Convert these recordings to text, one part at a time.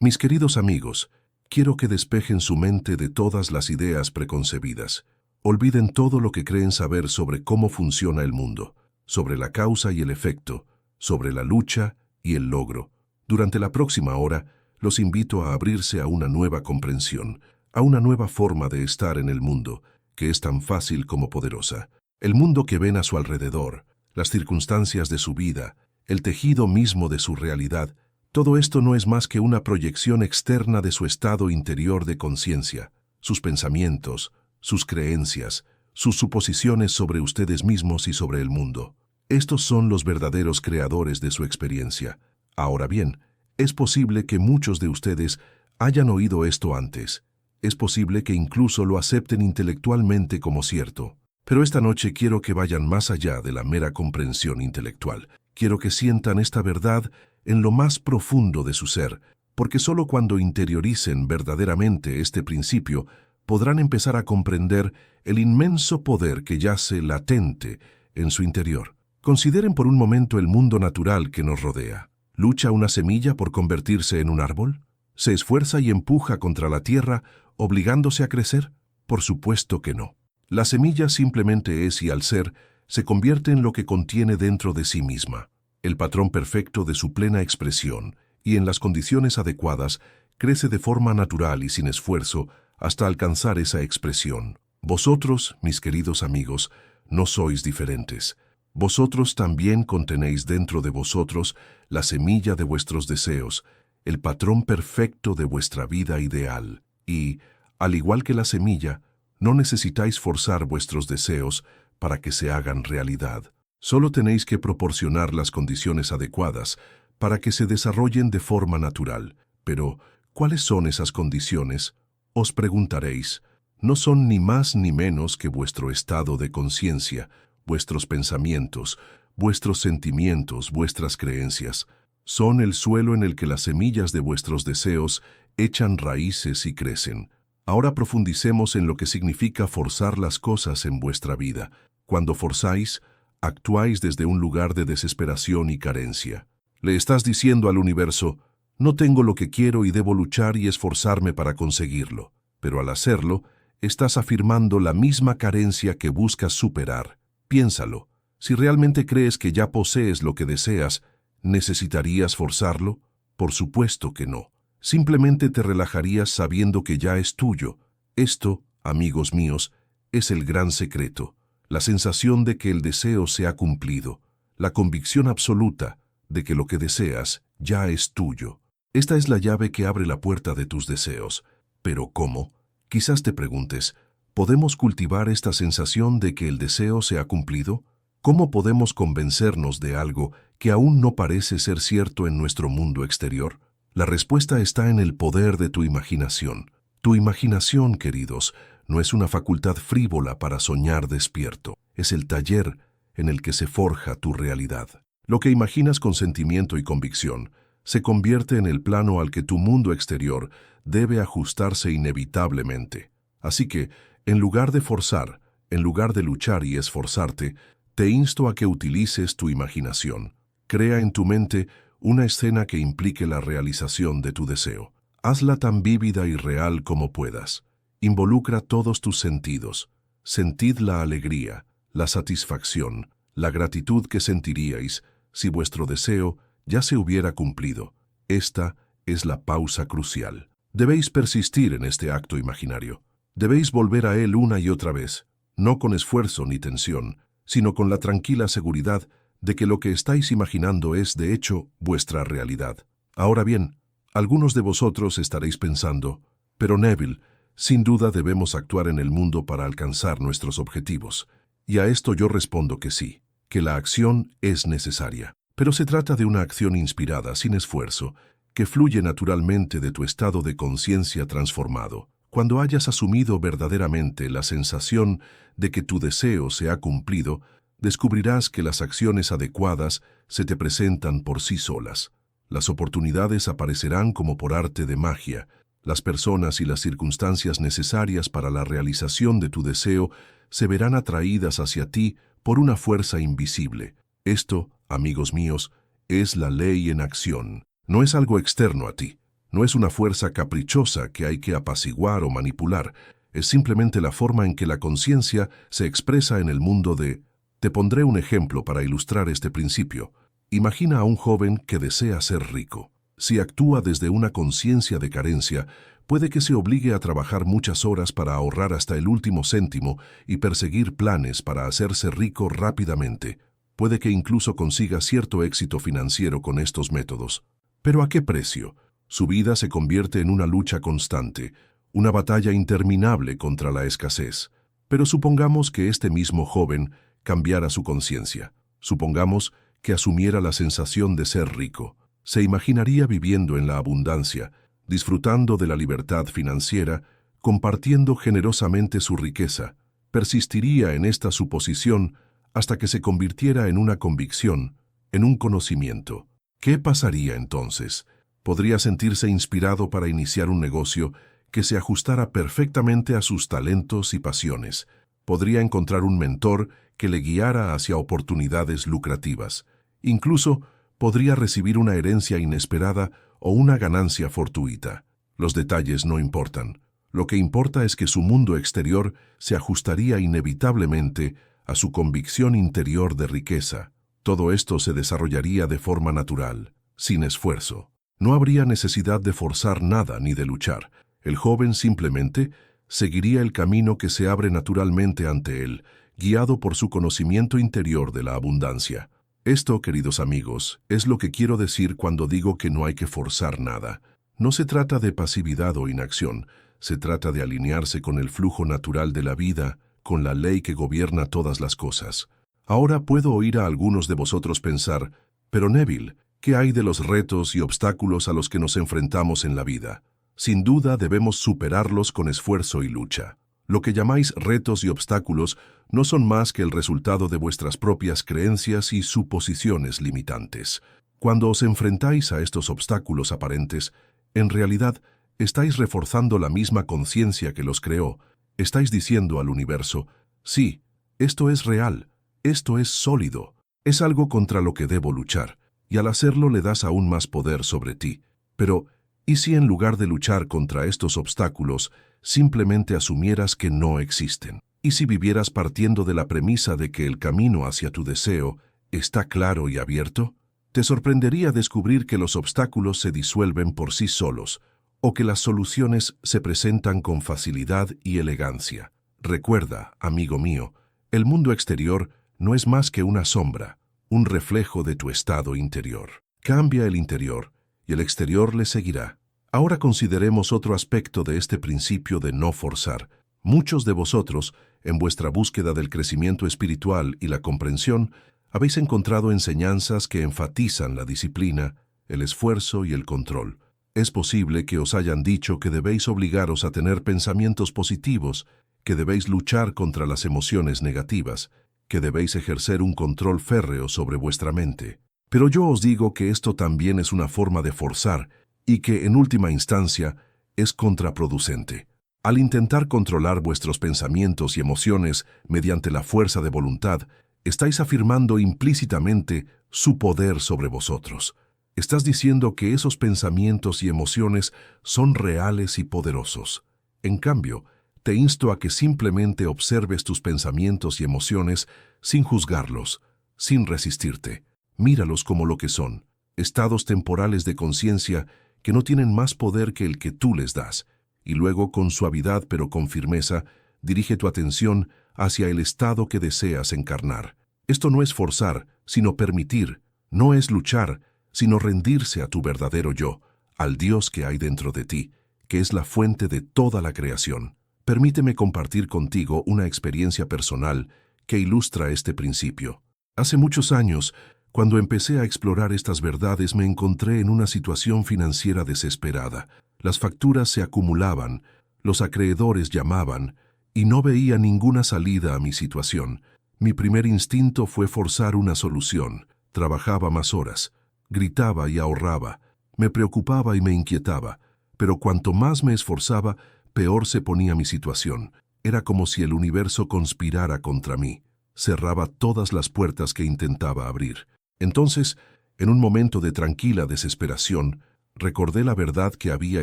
Mis queridos amigos, quiero que despejen su mente de todas las ideas preconcebidas. Olviden todo lo que creen saber sobre cómo funciona el mundo, sobre la causa y el efecto, sobre la lucha y el logro. Durante la próxima hora, los invito a abrirse a una nueva comprensión, a una nueva forma de estar en el mundo, que es tan fácil como poderosa. El mundo que ven a su alrededor, las circunstancias de su vida, el tejido mismo de su realidad, todo esto no es más que una proyección externa de su estado interior de conciencia, sus pensamientos, sus creencias, sus suposiciones sobre ustedes mismos y sobre el mundo. Estos son los verdaderos creadores de su experiencia. Ahora bien, es posible que muchos de ustedes hayan oído esto antes. Es posible que incluso lo acepten intelectualmente como cierto. Pero esta noche quiero que vayan más allá de la mera comprensión intelectual. Quiero que sientan esta verdad en lo más profundo de su ser, porque solo cuando interioricen verdaderamente este principio podrán empezar a comprender el inmenso poder que yace latente en su interior. Consideren por un momento el mundo natural que nos rodea. ¿Lucha una semilla por convertirse en un árbol? ¿Se esfuerza y empuja contra la tierra, obligándose a crecer? Por supuesto que no. La semilla simplemente es y al ser, se convierte en lo que contiene dentro de sí misma. El patrón perfecto de su plena expresión, y en las condiciones adecuadas, crece de forma natural y sin esfuerzo hasta alcanzar esa expresión. Vosotros, mis queridos amigos, no sois diferentes. Vosotros también contenéis dentro de vosotros la semilla de vuestros deseos, el patrón perfecto de vuestra vida ideal. Y, al igual que la semilla, no necesitáis forzar vuestros deseos para que se hagan realidad. Solo tenéis que proporcionar las condiciones adecuadas para que se desarrollen de forma natural. Pero, ¿cuáles son esas condiciones? Os preguntaréis. No son ni más ni menos que vuestro estado de conciencia, vuestros pensamientos, vuestros sentimientos, vuestras creencias. Son el suelo en el que las semillas de vuestros deseos echan raíces y crecen. Ahora profundicemos en lo que significa forzar las cosas en vuestra vida. Cuando forzáis, actuáis desde un lugar de desesperación y carencia. Le estás diciendo al universo, no tengo lo que quiero y debo luchar y esforzarme para conseguirlo. Pero al hacerlo, estás afirmando la misma carencia que buscas superar. Piénsalo, si realmente crees que ya posees lo que deseas, ¿necesitarías forzarlo? Por supuesto que no. Simplemente te relajarías sabiendo que ya es tuyo. Esto, amigos míos, es el gran secreto. La sensación de que el deseo se ha cumplido, la convicción absoluta de que lo que deseas ya es tuyo. Esta es la llave que abre la puerta de tus deseos. ¿Pero cómo? Quizás te preguntes, ¿podemos cultivar esta sensación de que el deseo se ha cumplido? ¿Cómo podemos convencernos de algo que aún no parece ser cierto en nuestro mundo exterior? La respuesta está en el poder de tu imaginación. Tu imaginación, queridos, no es una facultad frívola para soñar despierto. Es el taller en el que se forja tu realidad. Lo que imaginas con sentimiento y convicción se convierte en el plano al que tu mundo exterior debe ajustarse inevitablemente. Así que, en lugar de forzar, en lugar de luchar y esforzarte, te insto a que utilices tu imaginación. Crea en tu mente una escena que implique la realización de tu deseo. Hazla tan vívida y real como puedas. Involucra todos tus sentidos. Sentid la alegría, la satisfacción, la gratitud que sentiríais si vuestro deseo ya se hubiera cumplido. Esta es la pausa crucial. Debéis persistir en este acto imaginario. Debéis volver a él una y otra vez, no con esfuerzo ni tensión, sino con la tranquila seguridad de que lo que estáis imaginando es, de hecho, vuestra realidad. Ahora bien, algunos de vosotros estaréis pensando, pero Neville, sin duda debemos actuar en el mundo para alcanzar nuestros objetivos. Y a esto yo respondo que sí, que la acción es necesaria. Pero se trata de una acción inspirada, sin esfuerzo, que fluye naturalmente de tu estado de conciencia transformado. Cuando hayas asumido verdaderamente la sensación de que tu deseo se ha cumplido, descubrirás que las acciones adecuadas se te presentan por sí solas. Las oportunidades aparecerán como por arte de magia. Las personas y las circunstancias necesarias para la realización de tu deseo se verán atraídas hacia ti por una fuerza invisible. Esto, amigos míos, es la ley en acción. No es algo externo a ti. No es una fuerza caprichosa que hay que apaciguar o manipular, es simplemente la forma en que la conciencia se expresa en el mundo de... Te pondré un ejemplo para ilustrar este principio. Imagina a un joven que desea ser rico. Si actúa desde una conciencia de carencia, puede que se obligue a trabajar muchas horas para ahorrar hasta el último céntimo y perseguir planes para hacerse rico rápidamente. Puede que incluso consiga cierto éxito financiero con estos métodos. ¿Pero a qué precio? Su vida se convierte en una lucha constante, una batalla interminable contra la escasez. Pero supongamos que este mismo joven cambiara su conciencia. Supongamos que asumiera la sensación de ser rico. Se imaginaría viviendo en la abundancia, disfrutando de la libertad financiera, compartiendo generosamente su riqueza. Persistiría en esta suposición hasta que se convirtiera en una convicción, en un conocimiento. ¿Qué pasaría entonces? Podría sentirse inspirado para iniciar un negocio que se ajustara perfectamente a sus talentos y pasiones. Podría encontrar un mentor que le guiara hacia oportunidades lucrativas. Incluso podría recibir una herencia inesperada o una ganancia fortuita. Los detalles no importan. Lo que importa es que su mundo exterior se ajustaría inevitablemente a su convicción interior de riqueza. Todo esto se desarrollaría de forma natural, sin esfuerzo. No habría necesidad de forzar nada ni de luchar. El joven simplemente seguiría el camino que se abre naturalmente ante él, guiado por su conocimiento interior de la abundancia. Esto, queridos amigos, es lo que quiero decir cuando digo que no hay que forzar nada. No se trata de pasividad o inacción, se trata de alinearse con el flujo natural de la vida, con la ley que gobierna todas las cosas. Ahora puedo oír a algunos de vosotros pensar, pero Neville, ¿qué hay de los retos y obstáculos a los que nos enfrentamos en la vida? Sin duda debemos superarlos con esfuerzo y lucha. Lo que llamáis retos y obstáculos no son más que el resultado de vuestras propias creencias y suposiciones limitantes. Cuando os enfrentáis a estos obstáculos aparentes, en realidad estáis reforzando la misma conciencia que los creó. Estáis diciendo al universo, sí, esto es real, esto es sólido, es algo contra lo que debo luchar, y al hacerlo le das aún más poder sobre ti. Pero, ¿y si en lugar de luchar contra estos obstáculos, simplemente asumieras que no existen? ¿Y si vivieras partiendo de la premisa de que el camino hacia tu deseo está claro y abierto? Te sorprendería descubrir que los obstáculos se disuelven por sí solos, o que las soluciones se presentan con facilidad y elegancia. Recuerda, amigo mío, el mundo exterior no es más que una sombra, un reflejo de tu estado interior. Cambia el interior, y el exterior le seguirá. Ahora consideremos otro aspecto de este principio de no forzar. Muchos de vosotros, en vuestra búsqueda del crecimiento espiritual y la comprensión, habéis encontrado enseñanzas que enfatizan la disciplina, el esfuerzo y el control. Es posible que os hayan dicho que debéis obligaros a tener pensamientos positivos, que debéis luchar contra las emociones negativas, que debéis ejercer un control férreo sobre vuestra mente. Pero yo os digo que esto también es una forma de forzar y que, en última instancia, es contraproducente. Al intentar controlar vuestros pensamientos y emociones mediante la fuerza de voluntad, estáis afirmando implícitamente su poder sobre vosotros. Estás diciendo que esos pensamientos y emociones son reales y poderosos. En cambio, te insto a que simplemente observes tus pensamientos y emociones sin juzgarlos, sin resistirte. Míralos como lo que son, estados temporales de conciencia que no tienen más poder que el que tú les das, y luego con suavidad pero con firmeza, dirige tu atención hacia el estado que deseas encarnar. Esto no es forzar, sino permitir, no es luchar, sino rendirse a tu verdadero yo, al Dios que hay dentro de ti, que es la fuente de toda la creación. Permíteme compartir contigo una experiencia personal que ilustra este principio. Hace muchos años, cuando empecé a explorar estas verdades, me encontré en una situación financiera desesperada. Las facturas se acumulaban, los acreedores llamaban, y no veía ninguna salida a mi situación. Mi primer instinto fue forzar una solución. Trabajaba más horas, gritaba y ahorraba, me preocupaba y me inquietaba, pero cuanto más me esforzaba, peor se ponía mi situación. Era como si el universo conspirara contra mí. Cerraba todas las puertas que intentaba abrir. Entonces, en un momento de tranquila desesperación, Recordé la verdad que había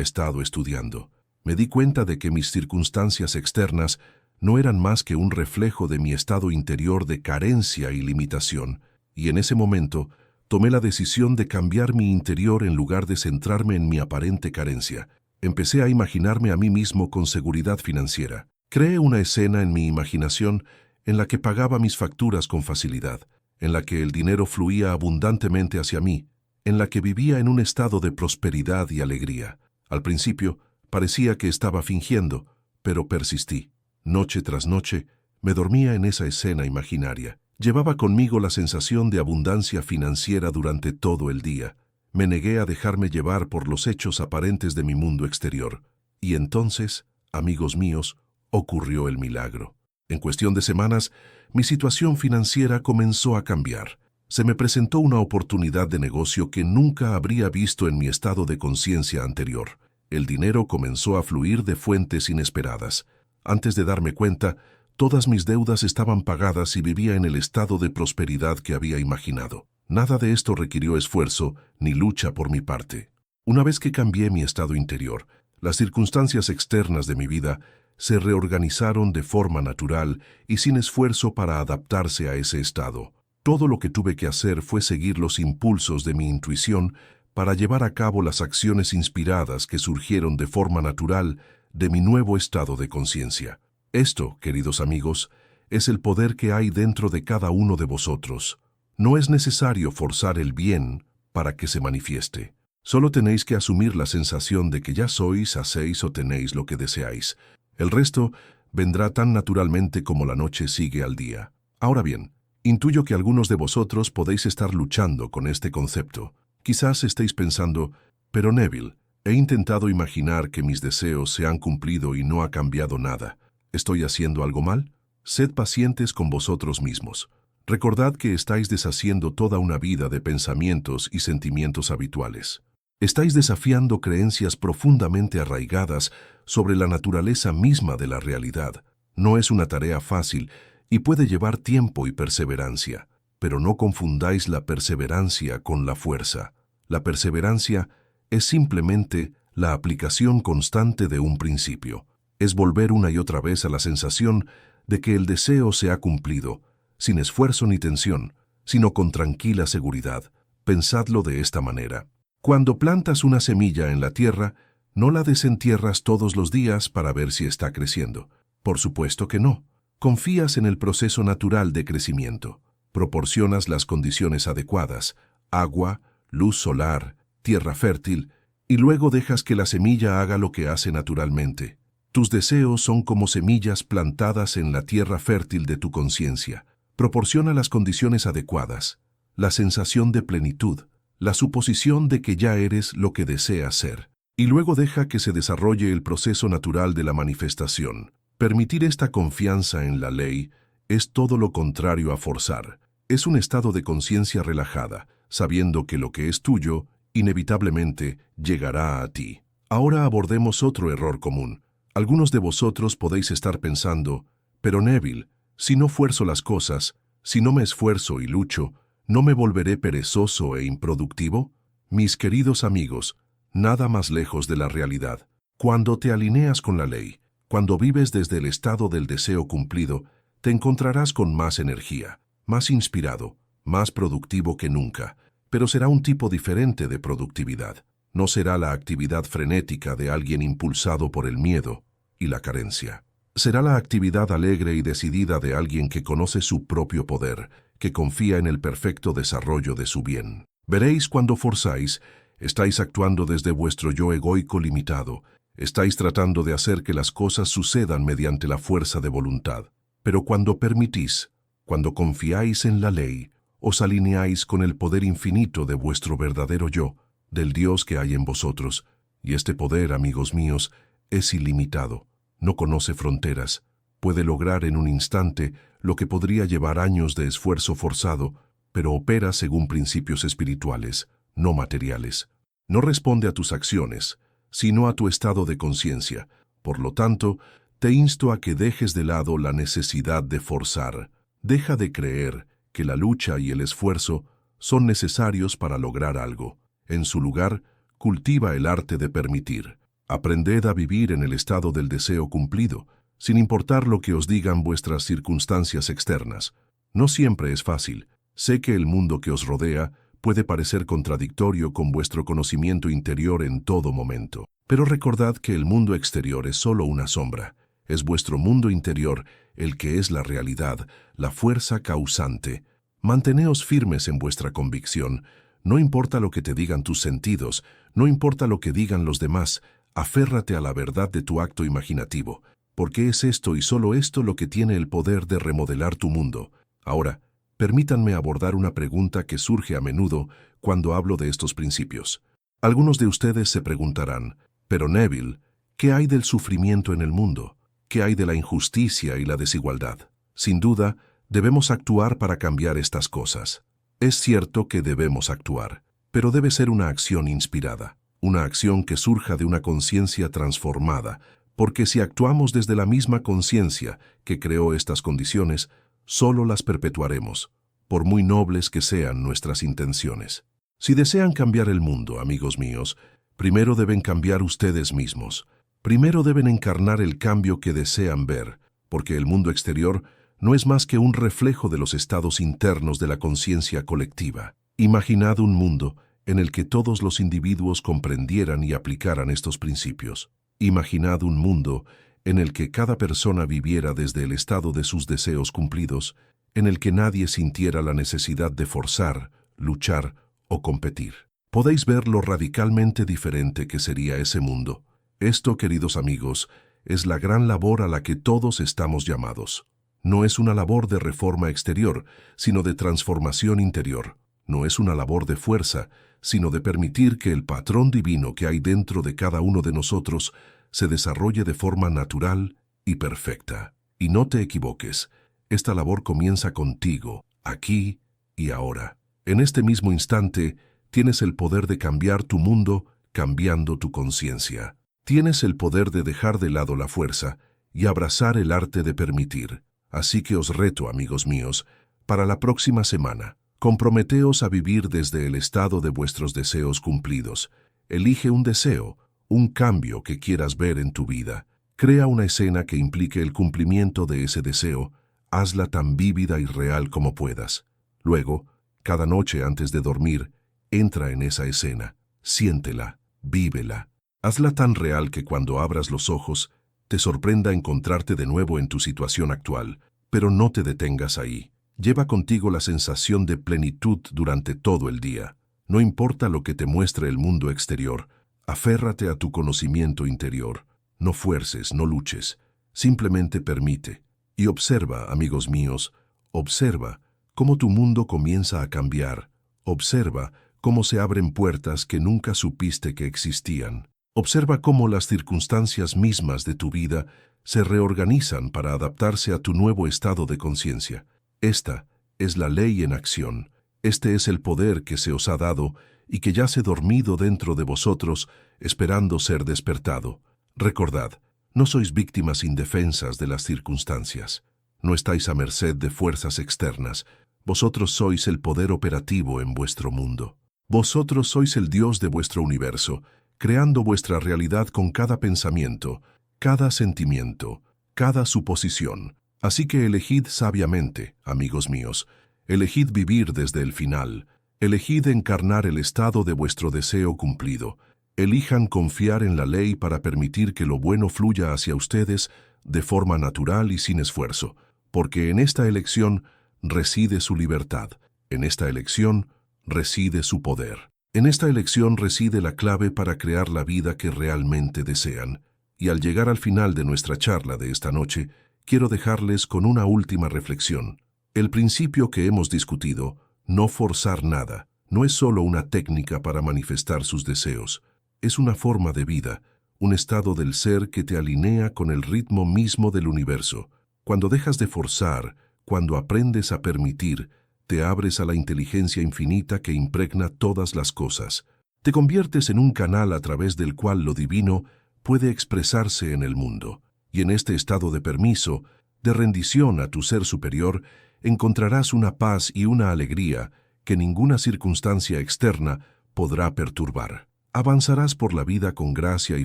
estado estudiando. Me di cuenta de que mis circunstancias externas no eran más que un reflejo de mi estado interior de carencia y limitación, y en ese momento tomé la decisión de cambiar mi interior en lugar de centrarme en mi aparente carencia. Empecé a imaginarme a mí mismo con seguridad financiera. Creé una escena en mi imaginación en la que pagaba mis facturas con facilidad, en la que el dinero fluía abundantemente hacia mí, en la que vivía en un estado de prosperidad y alegría. Al principio, parecía que estaba fingiendo, pero persistí. Noche tras noche, me dormía en esa escena imaginaria. Llevaba conmigo la sensación de abundancia financiera durante todo el día. Me negué a dejarme llevar por los hechos aparentes de mi mundo exterior. Y entonces, amigos míos, ocurrió el milagro. En cuestión de semanas, mi situación financiera comenzó a cambiar. Se me presentó una oportunidad de negocio que nunca habría visto en mi estado de conciencia anterior. El dinero comenzó a fluir de fuentes inesperadas. Antes de darme cuenta, todas mis deudas estaban pagadas y vivía en el estado de prosperidad que había imaginado. Nada de esto requirió esfuerzo ni lucha por mi parte. Una vez que cambié mi estado interior, las circunstancias externas de mi vida se reorganizaron de forma natural y sin esfuerzo para adaptarse a ese estado. Todo lo que tuve que hacer fue seguir los impulsos de mi intuición para llevar a cabo las acciones inspiradas que surgieron de forma natural de mi nuevo estado de conciencia. Esto, queridos amigos, es el poder que hay dentro de cada uno de vosotros. No es necesario forzar el bien para que se manifieste. Solo tenéis que asumir la sensación de que ya sois, hacéis o tenéis lo que deseáis. El resto vendrá tan naturalmente como la noche sigue al día. Ahora bien, intuyo que algunos de vosotros podéis estar luchando con este concepto. Quizás estéis pensando, pero Neville, he intentado imaginar que mis deseos se han cumplido y no ha cambiado nada. ¿Estoy haciendo algo mal? Sed pacientes con vosotros mismos. Recordad que estáis deshaciendo toda una vida de pensamientos y sentimientos habituales. Estáis desafiando creencias profundamente arraigadas sobre la naturaleza misma de la realidad. No es una tarea fácil y puede llevar tiempo y perseverancia, pero no confundáis la perseverancia con la fuerza. La perseverancia es simplemente la aplicación constante de un principio. Es volver una y otra vez a la sensación de que el deseo se ha cumplido, sin esfuerzo ni tensión, sino con tranquila seguridad. Pensadlo de esta manera. Cuando plantas una semilla en la tierra, no la desentierras todos los días para ver si está creciendo. Por supuesto que no. Confías en el proceso natural de crecimiento. Proporcionas las condiciones adecuadas, agua, luz solar, tierra fértil, y luego dejas que la semilla haga lo que hace naturalmente. Tus deseos son como semillas plantadas en la tierra fértil de tu conciencia. Proporciona las condiciones adecuadas, la sensación de plenitud, la suposición de que ya eres lo que deseas ser, y luego deja que se desarrolle el proceso natural de la manifestación. Permitir esta confianza en la ley es todo lo contrario a forzar. Es un estado de conciencia relajada, sabiendo que lo que es tuyo, inevitablemente, llegará a ti. Ahora abordemos otro error común. Algunos de vosotros podéis estar pensando, pero Neville, si no fuerzo las cosas, si no me esfuerzo y lucho, ¿no me volveré perezoso e improductivo? Mis queridos amigos, nada más lejos de la realidad. Cuando te alineas con la ley, cuando vives desde el estado del deseo cumplido, te encontrarás con más energía, más inspirado, más productivo que nunca, pero será un tipo diferente de productividad. No será la actividad frenética de alguien impulsado por el miedo y la carencia. Será la actividad alegre y decidida de alguien que conoce su propio poder, que confía en el perfecto desarrollo de su bien. Veréis cuando forzáis, estáis actuando desde vuestro yo egoico limitado, estáis tratando de hacer que las cosas sucedan mediante la fuerza de voluntad. Pero cuando permitís, cuando confiáis en la ley, os alineáis con el poder infinito de vuestro verdadero yo, del Dios que hay en vosotros, y este poder, amigos míos, es ilimitado, no conoce fronteras, puede lograr en un instante lo que podría llevar años de esfuerzo forzado, pero opera según principios espirituales, no materiales. No responde a tus acciones, sino a tu estado de conciencia. Por lo tanto, te insto a que dejes de lado la necesidad de forzar. Deja de creer que la lucha y el esfuerzo son necesarios para lograr algo. En su lugar, Cultiva el arte de permitir. Aprended a vivir en el estado del deseo cumplido, sin importar lo que os digan vuestras circunstancias externas. No siempre es fácil. Sé que el mundo que os rodea puede parecer contradictorio con vuestro conocimiento interior en todo momento. Pero recordad que el mundo exterior es solo una sombra. Es vuestro mundo interior el que es la realidad, la fuerza causante. Manteneos firmes en vuestra convicción. No importa lo que te digan tus sentidos, no importa lo que digan los demás, aférrate a la verdad de tu acto imaginativo, porque es esto y solo esto lo que tiene el poder de remodelar tu mundo. Ahora, permítanme abordar una pregunta que surge a menudo cuando hablo de estos principios. Algunos de ustedes se preguntarán, pero Neville, ¿qué hay del sufrimiento en el mundo? ¿Qué hay de la injusticia y la desigualdad? Sin duda, debemos actuar para cambiar estas cosas. Es cierto que debemos actuar, pero debe ser una acción inspirada, una acción que surja de una conciencia transformada, porque si actuamos desde la misma conciencia que creó estas condiciones, solo las perpetuaremos, por muy nobles que sean nuestras intenciones. Si desean cambiar el mundo, amigos míos, primero deben cambiar ustedes mismos. Primero deben encarnar el cambio que desean ver, porque el mundo exterior no es más que un reflejo de los estados internos de la conciencia colectiva. Imaginad un mundo en el que todos los individuos comprendieran y aplicaran estos principios. Imaginad un mundo en el que cada persona viviera desde el estado de sus deseos cumplidos, en el que nadie sintiera la necesidad de forzar, luchar o competir. Podéis ver lo radicalmente diferente que sería ese mundo. Esto, queridos amigos, es la gran labor a la que todos estamos llamados. No es una labor de reforma exterior, sino de transformación interior. No es una labor de fuerza, sino de permitir que el patrón divino que hay dentro de cada uno de nosotros se desarrolle de forma natural y perfecta. Y no te equivoques, esta labor comienza contigo, aquí y ahora. En este mismo instante, tienes el poder de cambiar tu mundo cambiando tu conciencia. Tienes el poder de dejar de lado la fuerza y abrazar el arte de permitir. Así que os reto, amigos míos, para la próxima semana, comprometeos a vivir desde el estado de vuestros deseos cumplidos. Elige un deseo, un cambio que quieras ver en tu vida. Crea una escena que implique el cumplimiento de ese deseo. Hazla tan vívida y real como puedas. Luego, cada noche antes de dormir, entra en esa escena, siéntela, vívela. Hazla tan real que cuando abras los ojos, te sorprenda encontrarte de nuevo en tu situación actual, pero no te detengas ahí. Lleva contigo la sensación de plenitud durante todo el día. No importa lo que te muestre el mundo exterior, aférrate a tu conocimiento interior. No fuerces, no luches, simplemente permite. Y observa, amigos míos, observa cómo tu mundo comienza a cambiar. Observa cómo se abren puertas que nunca supiste que existían. Observa cómo las circunstancias mismas de tu vida se reorganizan para adaptarse a tu nuevo estado de conciencia. Esta es la ley en acción. Este es el poder que se os ha dado y que yace dormido dentro de vosotros, esperando ser despertado. Recordad, no sois víctimas indefensas de las circunstancias. No estáis a merced de fuerzas externas. Vosotros sois el poder operativo en vuestro mundo. Vosotros sois el Dios de vuestro universo, creando vuestra realidad con cada pensamiento, cada sentimiento, cada suposición. Así que elegid sabiamente, amigos míos, elegid vivir desde el final, elegid encarnar el estado de vuestro deseo cumplido, elijan confiar en la ley para permitir que lo bueno fluya hacia ustedes de forma natural y sin esfuerzo, porque en esta elección reside su libertad, en esta elección reside su poder. En esta elección reside la clave para crear la vida que realmente desean. Y al llegar al final de nuestra charla de esta noche, quiero dejarles con una última reflexión. El principio que hemos discutido, no forzar nada, no es solo una técnica para manifestar sus deseos. Es una forma de vida, un estado del ser que te alinea con el ritmo mismo del universo. Cuando dejas de forzar, cuando aprendes a permitir, te abres a la inteligencia infinita que impregna todas las cosas. Te conviertes en un canal a través del cual lo divino puede expresarse en el mundo. Y en este estado de permiso, de rendición a tu ser superior, encontrarás una paz y una alegría que ninguna circunstancia externa podrá perturbar. Avanzarás por la vida con gracia y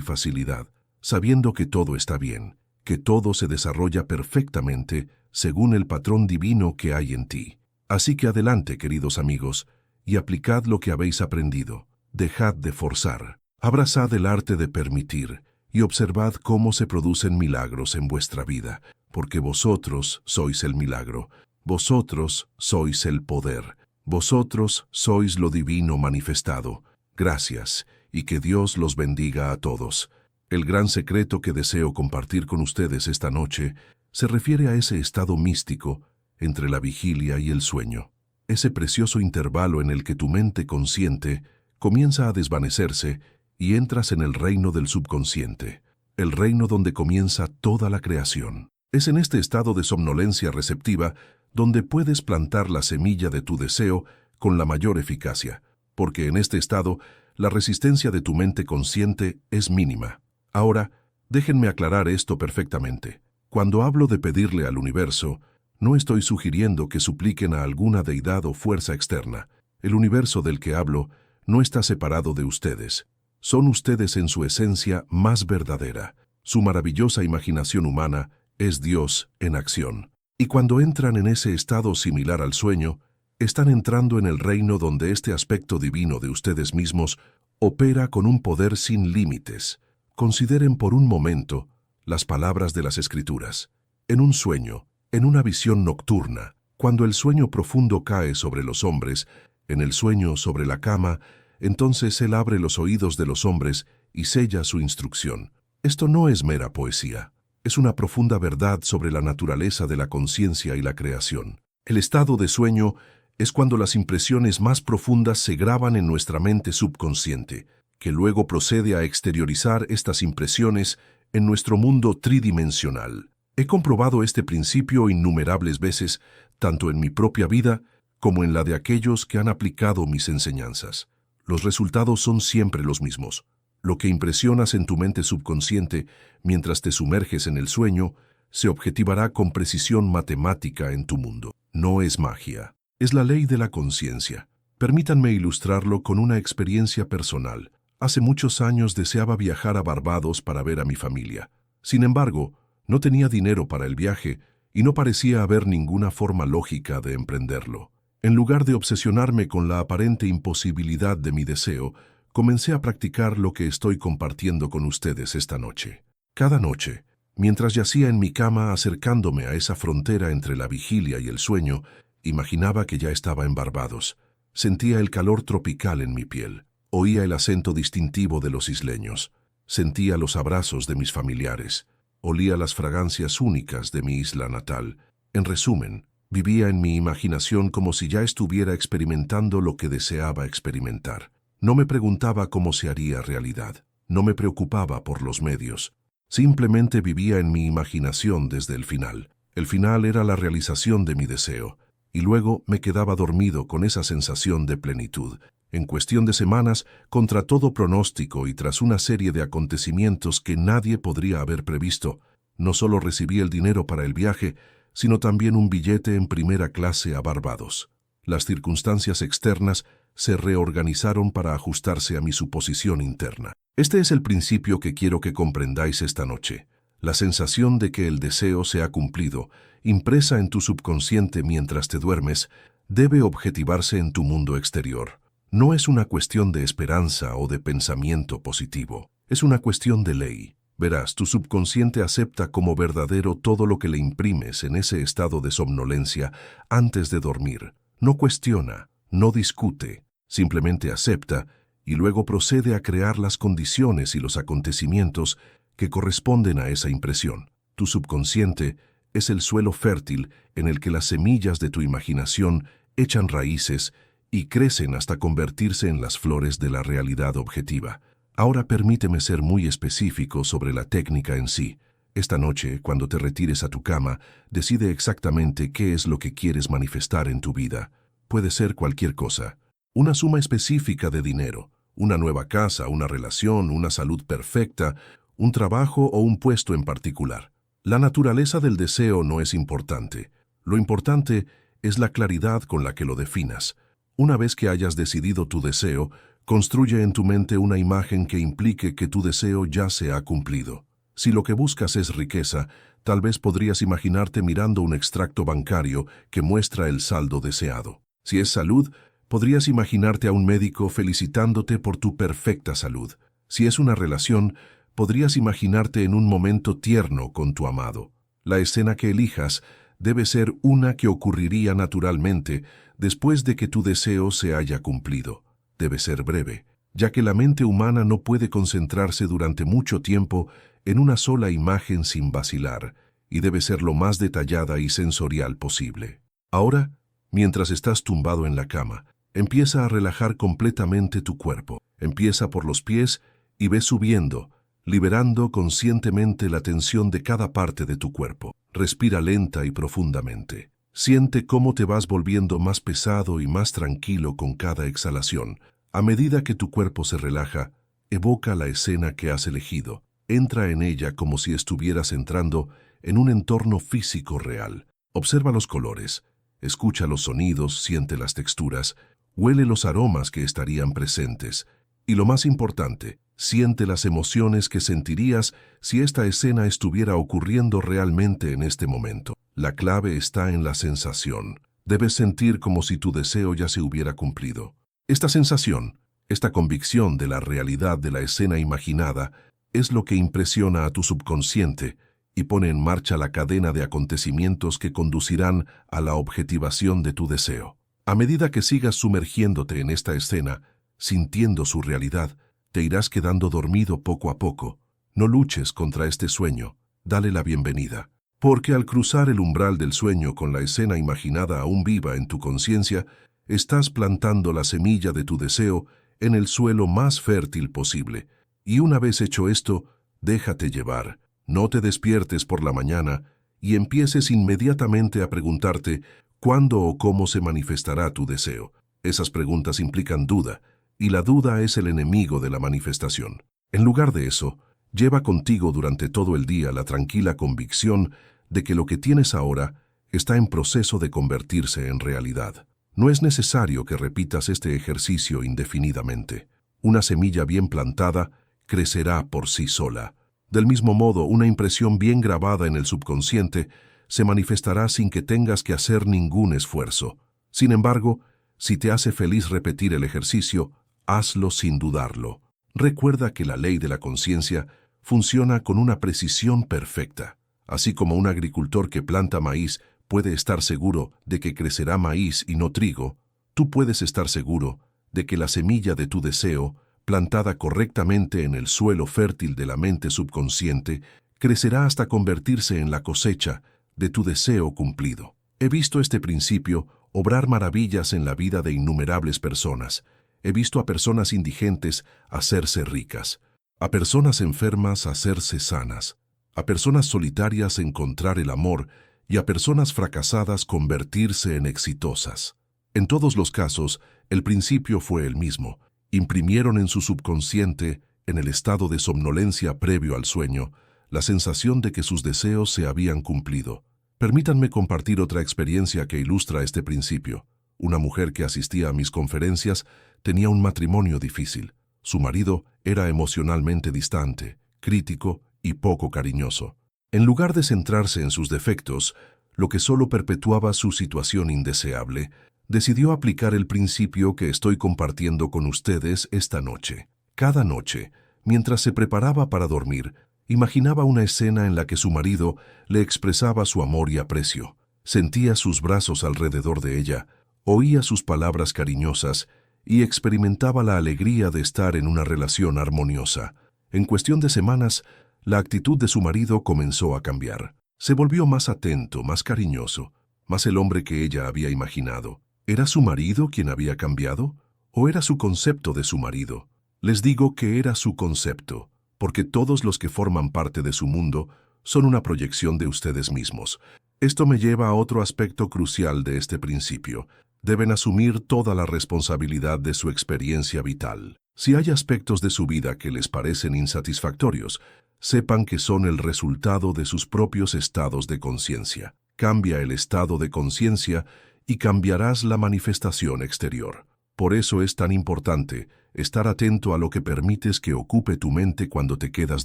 facilidad, sabiendo que todo está bien, que todo se desarrolla perfectamente según el patrón divino que hay en ti. Así que adelante, queridos amigos, y aplicad lo que habéis aprendido. Dejad de forzar. Abrazad el arte de permitir y observad cómo se producen milagros en vuestra vida, porque vosotros sois el milagro, vosotros sois el poder, vosotros sois lo divino manifestado. Gracias, y que Dios los bendiga a todos. El gran secreto que deseo compartir con ustedes esta noche se refiere a ese estado místico entre la vigilia y el sueño, ese precioso intervalo en el que tu mente consciente comienza a desvanecerse y entras en el reino del subconsciente, el reino donde comienza toda la creación. Es en este estado de somnolencia receptiva donde puedes plantar la semilla de tu deseo con la mayor eficacia, porque en este estado la resistencia de tu mente consciente es mínima. Ahora, déjenme aclarar esto perfectamente. Cuando hablo de pedirle al universo, no estoy sugiriendo que supliquen a alguna deidad o fuerza externa. El universo del que hablo no está separado de ustedes. Son ustedes en su esencia más verdadera. Su maravillosa imaginación humana es Dios en acción. Y cuando entran en ese estado similar al sueño, están entrando en el reino donde este aspecto divino de ustedes mismos opera con un poder sin límites. Consideren por un momento las palabras de las Escrituras. En un sueño, en una visión nocturna, cuando el sueño profundo cae sobre los hombres, en el sueño sobre la cama, entonces Él abre los oídos de los hombres y sella su instrucción. Esto no es mera poesía, es una profunda verdad sobre la naturaleza de la conciencia y la creación. El estado de sueño es cuando las impresiones más profundas se graban en nuestra mente subconsciente, que luego procede a exteriorizar estas impresiones en nuestro mundo tridimensional. He comprobado este principio innumerables veces, tanto en mi propia vida como en la de aquellos que han aplicado mis enseñanzas. Los resultados son siempre los mismos. Lo que impresionas en tu mente subconsciente mientras te sumerges en el sueño se objetivará con precisión matemática en tu mundo. No es magia, es la ley de la conciencia. Permítanme ilustrarlo con una experiencia personal. Hace muchos años deseaba viajar a Barbados para ver a mi familia. Sin embargo, no tenía dinero para el viaje y no parecía haber ninguna forma lógica de emprenderlo. En lugar de obsesionarme con la aparente imposibilidad de mi deseo, comencé a practicar lo que estoy compartiendo con ustedes esta noche. Cada noche, mientras yacía en mi cama acercándome a esa frontera entre la vigilia y el sueño, imaginaba que ya estaba en Barbados. Sentía el calor tropical en mi piel, oía el acento distintivo de los isleños, sentía los abrazos de mis familiares, olía las fragancias únicas de mi isla natal. En resumen, vivía en mi imaginación como si ya estuviera experimentando lo que deseaba experimentar. No me preguntaba cómo se haría realidad. No me preocupaba por los medios. Simplemente vivía en mi imaginación desde el final. El final era la realización de mi deseo. Y luego me quedaba dormido con esa sensación de plenitud. En cuestión de semanas, contra todo pronóstico y tras una serie de acontecimientos que nadie podría haber previsto, no solo recibí el dinero para el viaje, sino también un billete en primera clase a Barbados. Las circunstancias externas se reorganizaron para ajustarse a mi suposición interna. Este es el principio que quiero que comprendáis esta noche. La sensación de que el deseo se ha cumplido, impresa en tu subconsciente mientras te duermes, debe objetivarse en tu mundo exterior. No es una cuestión de esperanza o de pensamiento positivo, es una cuestión de ley. Verás, tu subconsciente acepta como verdadero todo lo que le imprimes en ese estado de somnolencia antes de dormir. No cuestiona, no discute, simplemente acepta y luego procede a crear las condiciones y los acontecimientos que corresponden a esa impresión. Tu subconsciente es el suelo fértil en el que las semillas de tu imaginación echan raíces y crecen hasta convertirse en las flores de la realidad objetiva. Ahora permíteme ser muy específico sobre la técnica en sí. Esta noche, cuando te retires a tu cama, decide exactamente qué es lo que quieres manifestar en tu vida. Puede ser cualquier cosa. Una suma específica de dinero, una nueva casa, una relación, una salud perfecta, un trabajo o un puesto en particular. La naturaleza del deseo no es importante. Lo importante es la claridad con la que lo definas. Una vez que hayas decidido tu deseo, Construye en tu mente una imagen que implique que tu deseo ya se ha cumplido. Si lo que buscas es riqueza, tal vez podrías imaginarte mirando un extracto bancario que muestra el saldo deseado. Si es salud, podrías imaginarte a un médico felicitándote por tu perfecta salud. Si es una relación, podrías imaginarte en un momento tierno con tu amado. La escena que elijas debe ser una que ocurriría naturalmente después de que tu deseo se haya cumplido. Debe ser breve, ya que la mente humana no puede concentrarse durante mucho tiempo en una sola imagen sin vacilar, y debe ser lo más detallada y sensorial posible. Ahora, mientras estás tumbado en la cama, empieza a relajar completamente tu cuerpo. Empieza por los pies y ve subiendo, liberando conscientemente la tensión de cada parte de tu cuerpo. Respira lenta y profundamente. Siente cómo te vas volviendo más pesado y más tranquilo con cada exhalación. A medida que tu cuerpo se relaja, evoca la escena que has elegido. Entra en ella como si estuvieras entrando en un entorno físico real. Observa los colores, escucha los sonidos, siente las texturas, huele los aromas que estarían presentes. Y lo más importante, siente las emociones que sentirías si esta escena estuviera ocurriendo realmente en este momento. La clave está en la sensación. Debes sentir como si tu deseo ya se hubiera cumplido. Esta sensación, esta convicción de la realidad de la escena imaginada, es lo que impresiona a tu subconsciente y pone en marcha la cadena de acontecimientos que conducirán a la objetivación de tu deseo. A medida que sigas sumergiéndote en esta escena, sintiendo su realidad, te irás quedando dormido poco a poco. No luches contra este sueño, dale la bienvenida. Porque al cruzar el umbral del sueño con la escena imaginada aún viva en tu conciencia, estás plantando la semilla de tu deseo en el suelo más fértil posible. Y una vez hecho esto, déjate llevar. No te despiertes por la mañana y empieces inmediatamente a preguntarte cuándo o cómo se manifestará tu deseo. Esas preguntas implican duda, y la duda es el enemigo de la manifestación. En lugar de eso, lleva contigo durante todo el día la tranquila convicción de que lo que tienes ahora está en proceso de convertirse en realidad. No es necesario que repitas este ejercicio indefinidamente. Una semilla bien plantada crecerá por sí sola. Del mismo modo, una impresión bien grabada en el subconsciente se manifestará sin que tengas que hacer ningún esfuerzo. Sin embargo, si te hace feliz repetir el ejercicio, hazlo sin dudarlo. Recuerda que la ley de la conciencia funciona con una precisión perfecta. Así como un agricultor que planta maíz puede estar seguro de que crecerá maíz y no trigo, tú puedes estar seguro de que la semilla de tu deseo, plantada correctamente en el suelo fértil de la mente subconsciente, crecerá hasta convertirse en la cosecha de tu deseo cumplido. He visto este principio obrar maravillas en la vida de innumerables personas. He visto a personas indigentes hacerse ricas, a personas enfermas hacerse sanas, a personas solitarias encontrar el amor y a personas fracasadas convertirse en exitosas. En todos los casos, el principio fue el mismo. Imprimieron en su subconsciente, en el estado de somnolencia previo al sueño, la sensación de que sus deseos se habían cumplido. Permítanme compartir otra experiencia que ilustra este principio. Una mujer que asistía a mis conferencias tenía un matrimonio difícil. Su marido era emocionalmente distante, crítico y poco cariñoso. En lugar de centrarse en sus defectos, lo que solo perpetuaba su situación indeseable, decidió aplicar el principio que estoy compartiendo con ustedes esta noche. Cada noche, mientras se preparaba para dormir, imaginaba una escena en la que su marido le expresaba su amor y aprecio. Sentía sus brazos alrededor de ella, oía sus palabras cariñosas y experimentaba la alegría de estar en una relación armoniosa. En cuestión de semanas, la actitud de su marido comenzó a cambiar. Se volvió más atento, más cariñoso, más el hombre que ella había imaginado. ¿Era su marido quien había cambiado? ¿O era su concepto de su marido? Les digo que era su concepto, porque todos los que forman parte de su mundo son una proyección de ustedes mismos. Esto me lleva a otro aspecto crucial de este principio. Deben asumir toda la responsabilidad de su experiencia vital. Si hay aspectos de su vida que les parecen insatisfactorios, sepan que son el resultado de sus propios estados de conciencia. Cambia el estado de conciencia y cambiarás la manifestación exterior. Por eso es tan importante estar atento a lo que permites que ocupe tu mente cuando te quedas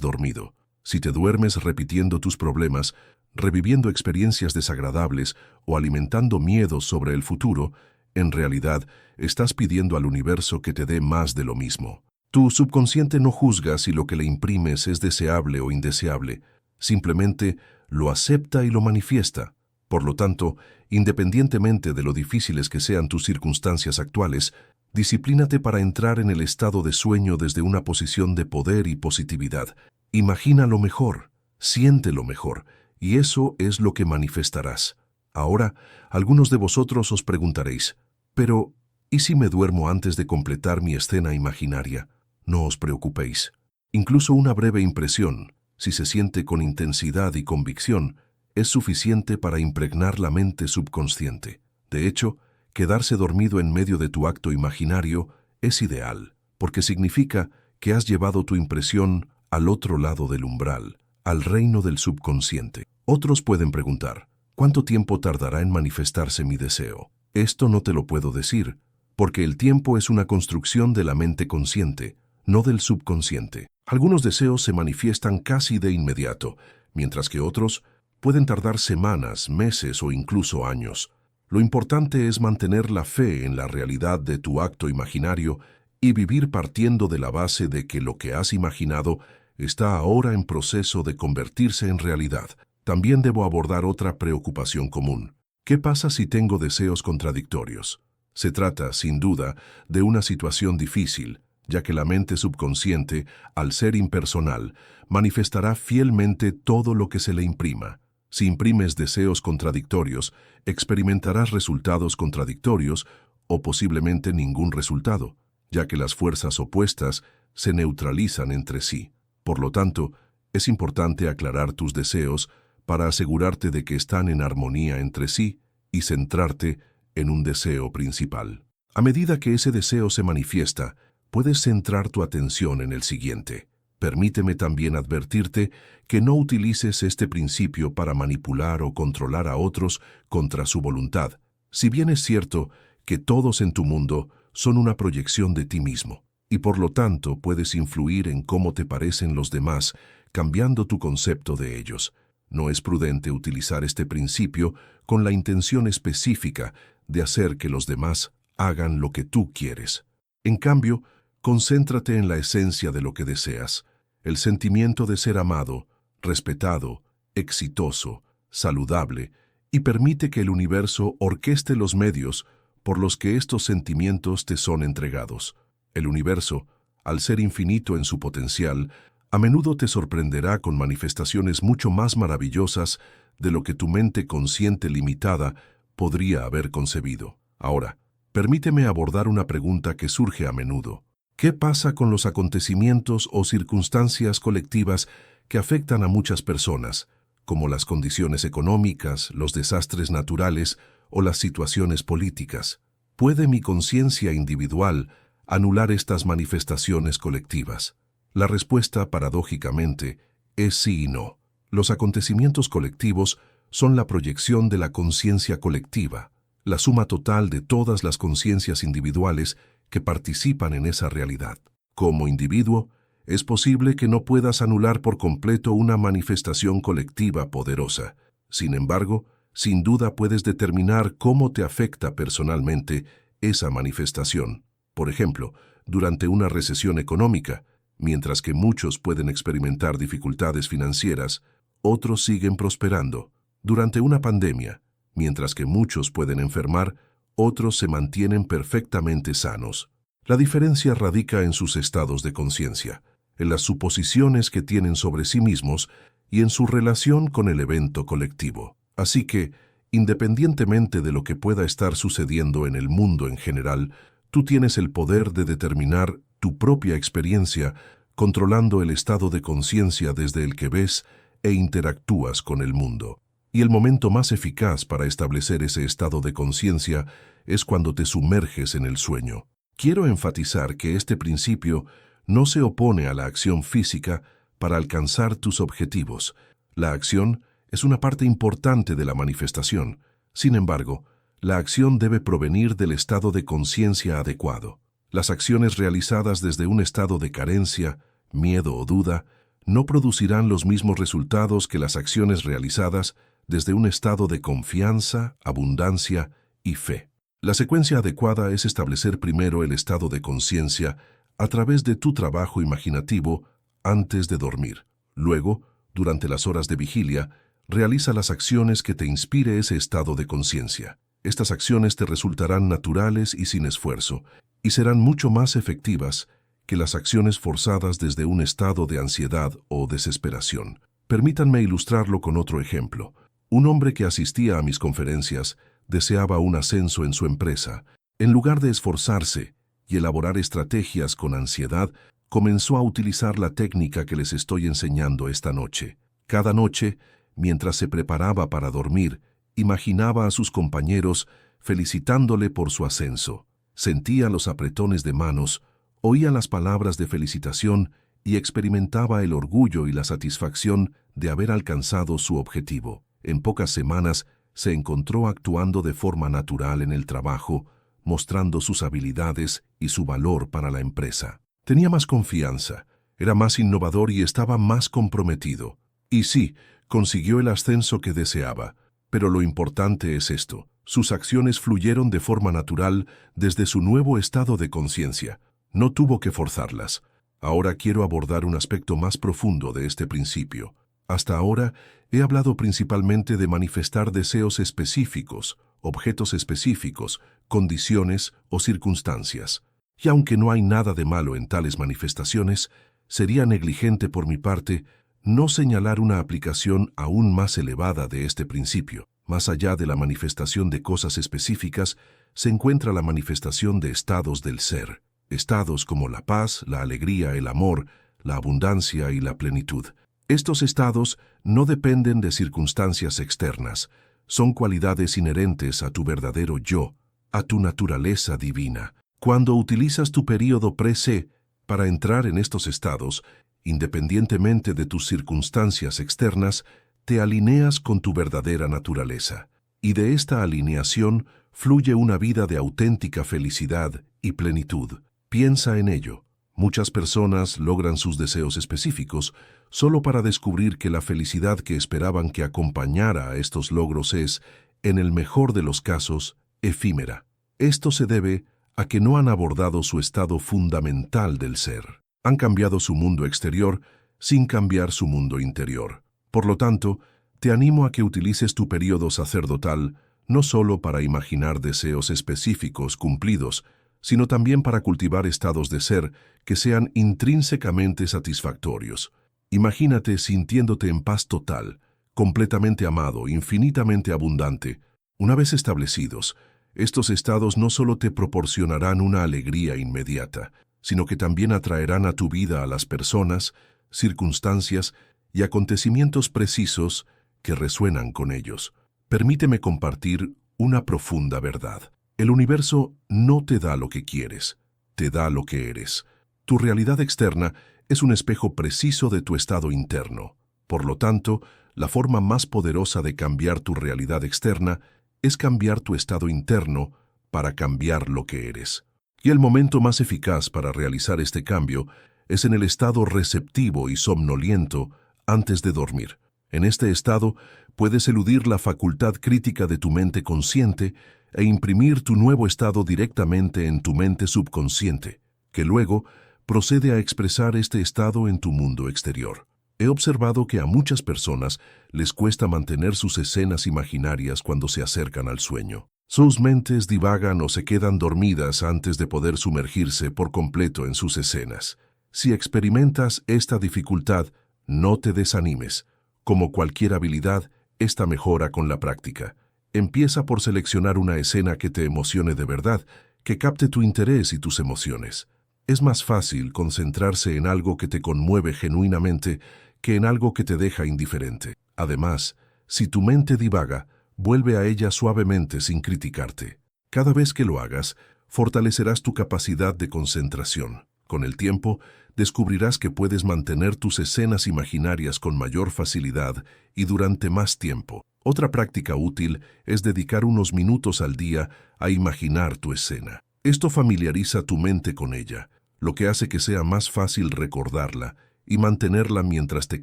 dormido. Si te duermes repitiendo tus problemas, reviviendo experiencias desagradables o alimentando miedos sobre el futuro, en realidad estás pidiendo al universo que te dé más de lo mismo. Tu subconsciente no juzga si lo que le imprimes es deseable o indeseable, simplemente lo acepta y lo manifiesta. Por lo tanto, independientemente de lo difíciles que sean tus circunstancias actuales, disciplínate para entrar en el estado de sueño desde una posición de poder y positividad. Imagina lo mejor, siente lo mejor, y eso es lo que manifestarás. Ahora, algunos de vosotros os preguntaréis, pero, ¿y si me duermo antes de completar mi escena imaginaria? No os preocupéis. Incluso una breve impresión, si se siente con intensidad y convicción, es suficiente para impregnar la mente subconsciente. De hecho, quedarse dormido en medio de tu acto imaginario es ideal, porque significa que has llevado tu impresión al otro lado del umbral, al reino del subconsciente. Otros pueden preguntar, ¿cuánto tiempo tardará en manifestarse mi deseo? Esto no te lo puedo decir, porque el tiempo es una construcción de la mente consciente, no del subconsciente. Algunos deseos se manifiestan casi de inmediato, mientras que otros pueden tardar semanas, meses o incluso años. Lo importante es mantener la fe en la realidad de tu acto imaginario y vivir partiendo de la base de que lo que has imaginado está ahora en proceso de convertirse en realidad. También debo abordar otra preocupación común. ¿Qué pasa si tengo deseos contradictorios? Se trata, sin duda, de una situación difícil, ya que la mente subconsciente, al ser impersonal, manifestará fielmente todo lo que se le imprima. Si imprimes deseos contradictorios, experimentarás resultados contradictorios o posiblemente ningún resultado, ya que las fuerzas opuestas se neutralizan entre sí. Por lo tanto, es importante aclarar tus deseos para asegurarte de que están en armonía entre sí y centrarte en un deseo principal. A medida que ese deseo se manifiesta, puedes centrar tu atención en el siguiente. Permíteme también advertirte que no utilices este principio para manipular o controlar a otros contra su voluntad, si bien es cierto que todos en tu mundo son una proyección de ti mismo, y por lo tanto puedes influir en cómo te parecen los demás, cambiando tu concepto de ellos. No es prudente utilizar este principio con la intención específica de hacer que los demás hagan lo que tú quieres. En cambio, concéntrate en la esencia de lo que deseas, el sentimiento de ser amado, respetado, exitoso, saludable, y permite que el universo orqueste los medios por los que estos sentimientos te son entregados. El universo, al ser infinito en su potencial, a menudo te sorprenderá con manifestaciones mucho más maravillosas de lo que tu mente consciente limitada podría haber concebido. Ahora, permíteme abordar una pregunta que surge a menudo. ¿Qué pasa con los acontecimientos o circunstancias colectivas que afectan a muchas personas, como las condiciones económicas, los desastres naturales o las situaciones políticas? ¿Puede mi conciencia individual anular estas manifestaciones colectivas? La respuesta, paradójicamente, es sí y no. Los acontecimientos colectivos son la proyección de la conciencia colectiva, la suma total de todas las conciencias individuales que participan en esa realidad. Como individuo, es posible que no puedas anular por completo una manifestación colectiva poderosa. Sin embargo, sin duda puedes determinar cómo te afecta personalmente esa manifestación. Por ejemplo, durante una recesión económica, mientras que muchos pueden experimentar dificultades financieras, otros siguen prosperando. Durante una pandemia, mientras que muchos pueden enfermar, otros se mantienen perfectamente sanos. La diferencia radica en sus estados de conciencia, en las suposiciones que tienen sobre sí mismos y en su relación con el evento colectivo. Así que, independientemente de lo que pueda estar sucediendo en el mundo en general, tú tienes el poder de determinar tu propia experiencia, controlando el estado de conciencia desde el que ves e interactúas con el mundo. Y el momento más eficaz para establecer ese estado de conciencia es cuando te sumerges en el sueño. Quiero enfatizar que este principio no se opone a la acción física para alcanzar tus objetivos. La acción es una parte importante de la manifestación. Sin embargo, la acción debe provenir del estado de conciencia adecuado. Las acciones realizadas desde un estado de carencia, miedo o duda no producirán los mismos resultados que las acciones realizadas desde un estado de confianza, abundancia y fe. La secuencia adecuada es establecer primero el estado de conciencia a través de tu trabajo imaginativo antes de dormir. Luego, durante las horas de vigilia, realiza las acciones que te inspire ese estado de conciencia. Estas acciones te resultarán naturales y sin esfuerzo, y serán mucho más efectivas que las acciones forzadas desde un estado de ansiedad o desesperación. Permítanme ilustrarlo con otro ejemplo. Un hombre que asistía a mis conferencias deseaba un ascenso en su empresa. En lugar de esforzarse y elaborar estrategias con ansiedad, comenzó a utilizar la técnica que les estoy enseñando esta noche. Cada noche, mientras se preparaba para dormir, imaginaba a sus compañeros felicitándole por su ascenso. Sentía los apretones de manos, oía las palabras de felicitación y experimentaba el orgullo y la satisfacción de haber alcanzado su objetivo. En pocas semanas se encontró actuando de forma natural en el trabajo, mostrando sus habilidades y su valor para la empresa. Tenía más confianza, era más innovador y estaba más comprometido. Y sí, consiguió el ascenso que deseaba. Pero lo importante es esto: sus acciones fluyeron de forma natural desde su nuevo estado de conciencia. No tuvo que forzarlas. Ahora quiero abordar un aspecto más profundo de este principio. Hasta ahora he hablado principalmente de manifestar deseos específicos, objetos específicos, condiciones o circunstancias. Y aunque no hay nada de malo en tales manifestaciones, sería negligente por mi parte no señalar una aplicación aún más elevada de este principio. Más allá de la manifestación de cosas específicas, se encuentra la manifestación de estados del ser. Estados como la paz, la alegría, el amor, la abundancia y la plenitud. Estos estados no dependen de circunstancias externas, son cualidades inherentes a tu verdadero yo, a tu naturaleza divina. Cuando utilizas tu período pre-C para entrar en estos estados, independientemente de tus circunstancias externas, te alineas con tu verdadera naturaleza. Y de esta alineación fluye una vida de auténtica felicidad y plenitud. Piensa en ello. Muchas personas logran sus deseos específicos solo para descubrir que la felicidad que esperaban que acompañara a estos logros es, en el mejor de los casos, efímera. Esto se debe a que no han abordado su estado fundamental del ser. Han cambiado su mundo exterior sin cambiar su mundo interior. Por lo tanto, te animo a que utilices tu período sacerdotal no solo para imaginar deseos específicos cumplidos, sino también para cultivar estados de ser que sean intrínsecamente satisfactorios. Imagínate sintiéndote en paz total, completamente amado, infinitamente abundante. Una vez establecidos, estos estados no solo te proporcionarán una alegría inmediata, sino que también atraerán a tu vida a las personas, circunstancias y acontecimientos precisos que resuenan con ellos. Permíteme compartir una profunda verdad. El universo no te da lo que quieres, te da lo que eres. Tu realidad externa es un espejo preciso de tu estado interno. Por lo tanto, la forma más poderosa de cambiar tu realidad externa es cambiar tu estado interno para cambiar lo que eres. Y el momento más eficaz para realizar este cambio es en el estado receptivo y somnoliento antes de dormir. En este estado puedes eludir la facultad crítica de tu mente consciente e imprimir tu nuevo estado directamente en tu mente subconsciente, que luego procede a expresar este estado en tu mundo exterior. He observado que a muchas personas les cuesta mantener sus escenas imaginarias cuando se acercan al sueño. Sus mentes divagan o se quedan dormidas antes de poder sumergirse por completo en sus escenas. Si experimentas esta dificultad, no te desanimes. Como cualquier habilidad, esta mejora con la práctica. Empieza por seleccionar una escena que te emocione de verdad, que capte tu interés y tus emociones. Es más fácil concentrarse en algo que te conmueve genuinamente que en algo que te deja indiferente. Además, si tu mente divaga, vuelve a ella suavemente sin criticarte. Cada vez que lo hagas, fortalecerás tu capacidad de concentración. Con el tiempo, descubrirás que puedes mantener tus escenas imaginarias con mayor facilidad y durante más tiempo. Otra práctica útil es dedicar unos minutos al día a imaginar tu escena. Esto familiariza tu mente con ella, lo que hace que sea más fácil recordarla y mantenerla mientras te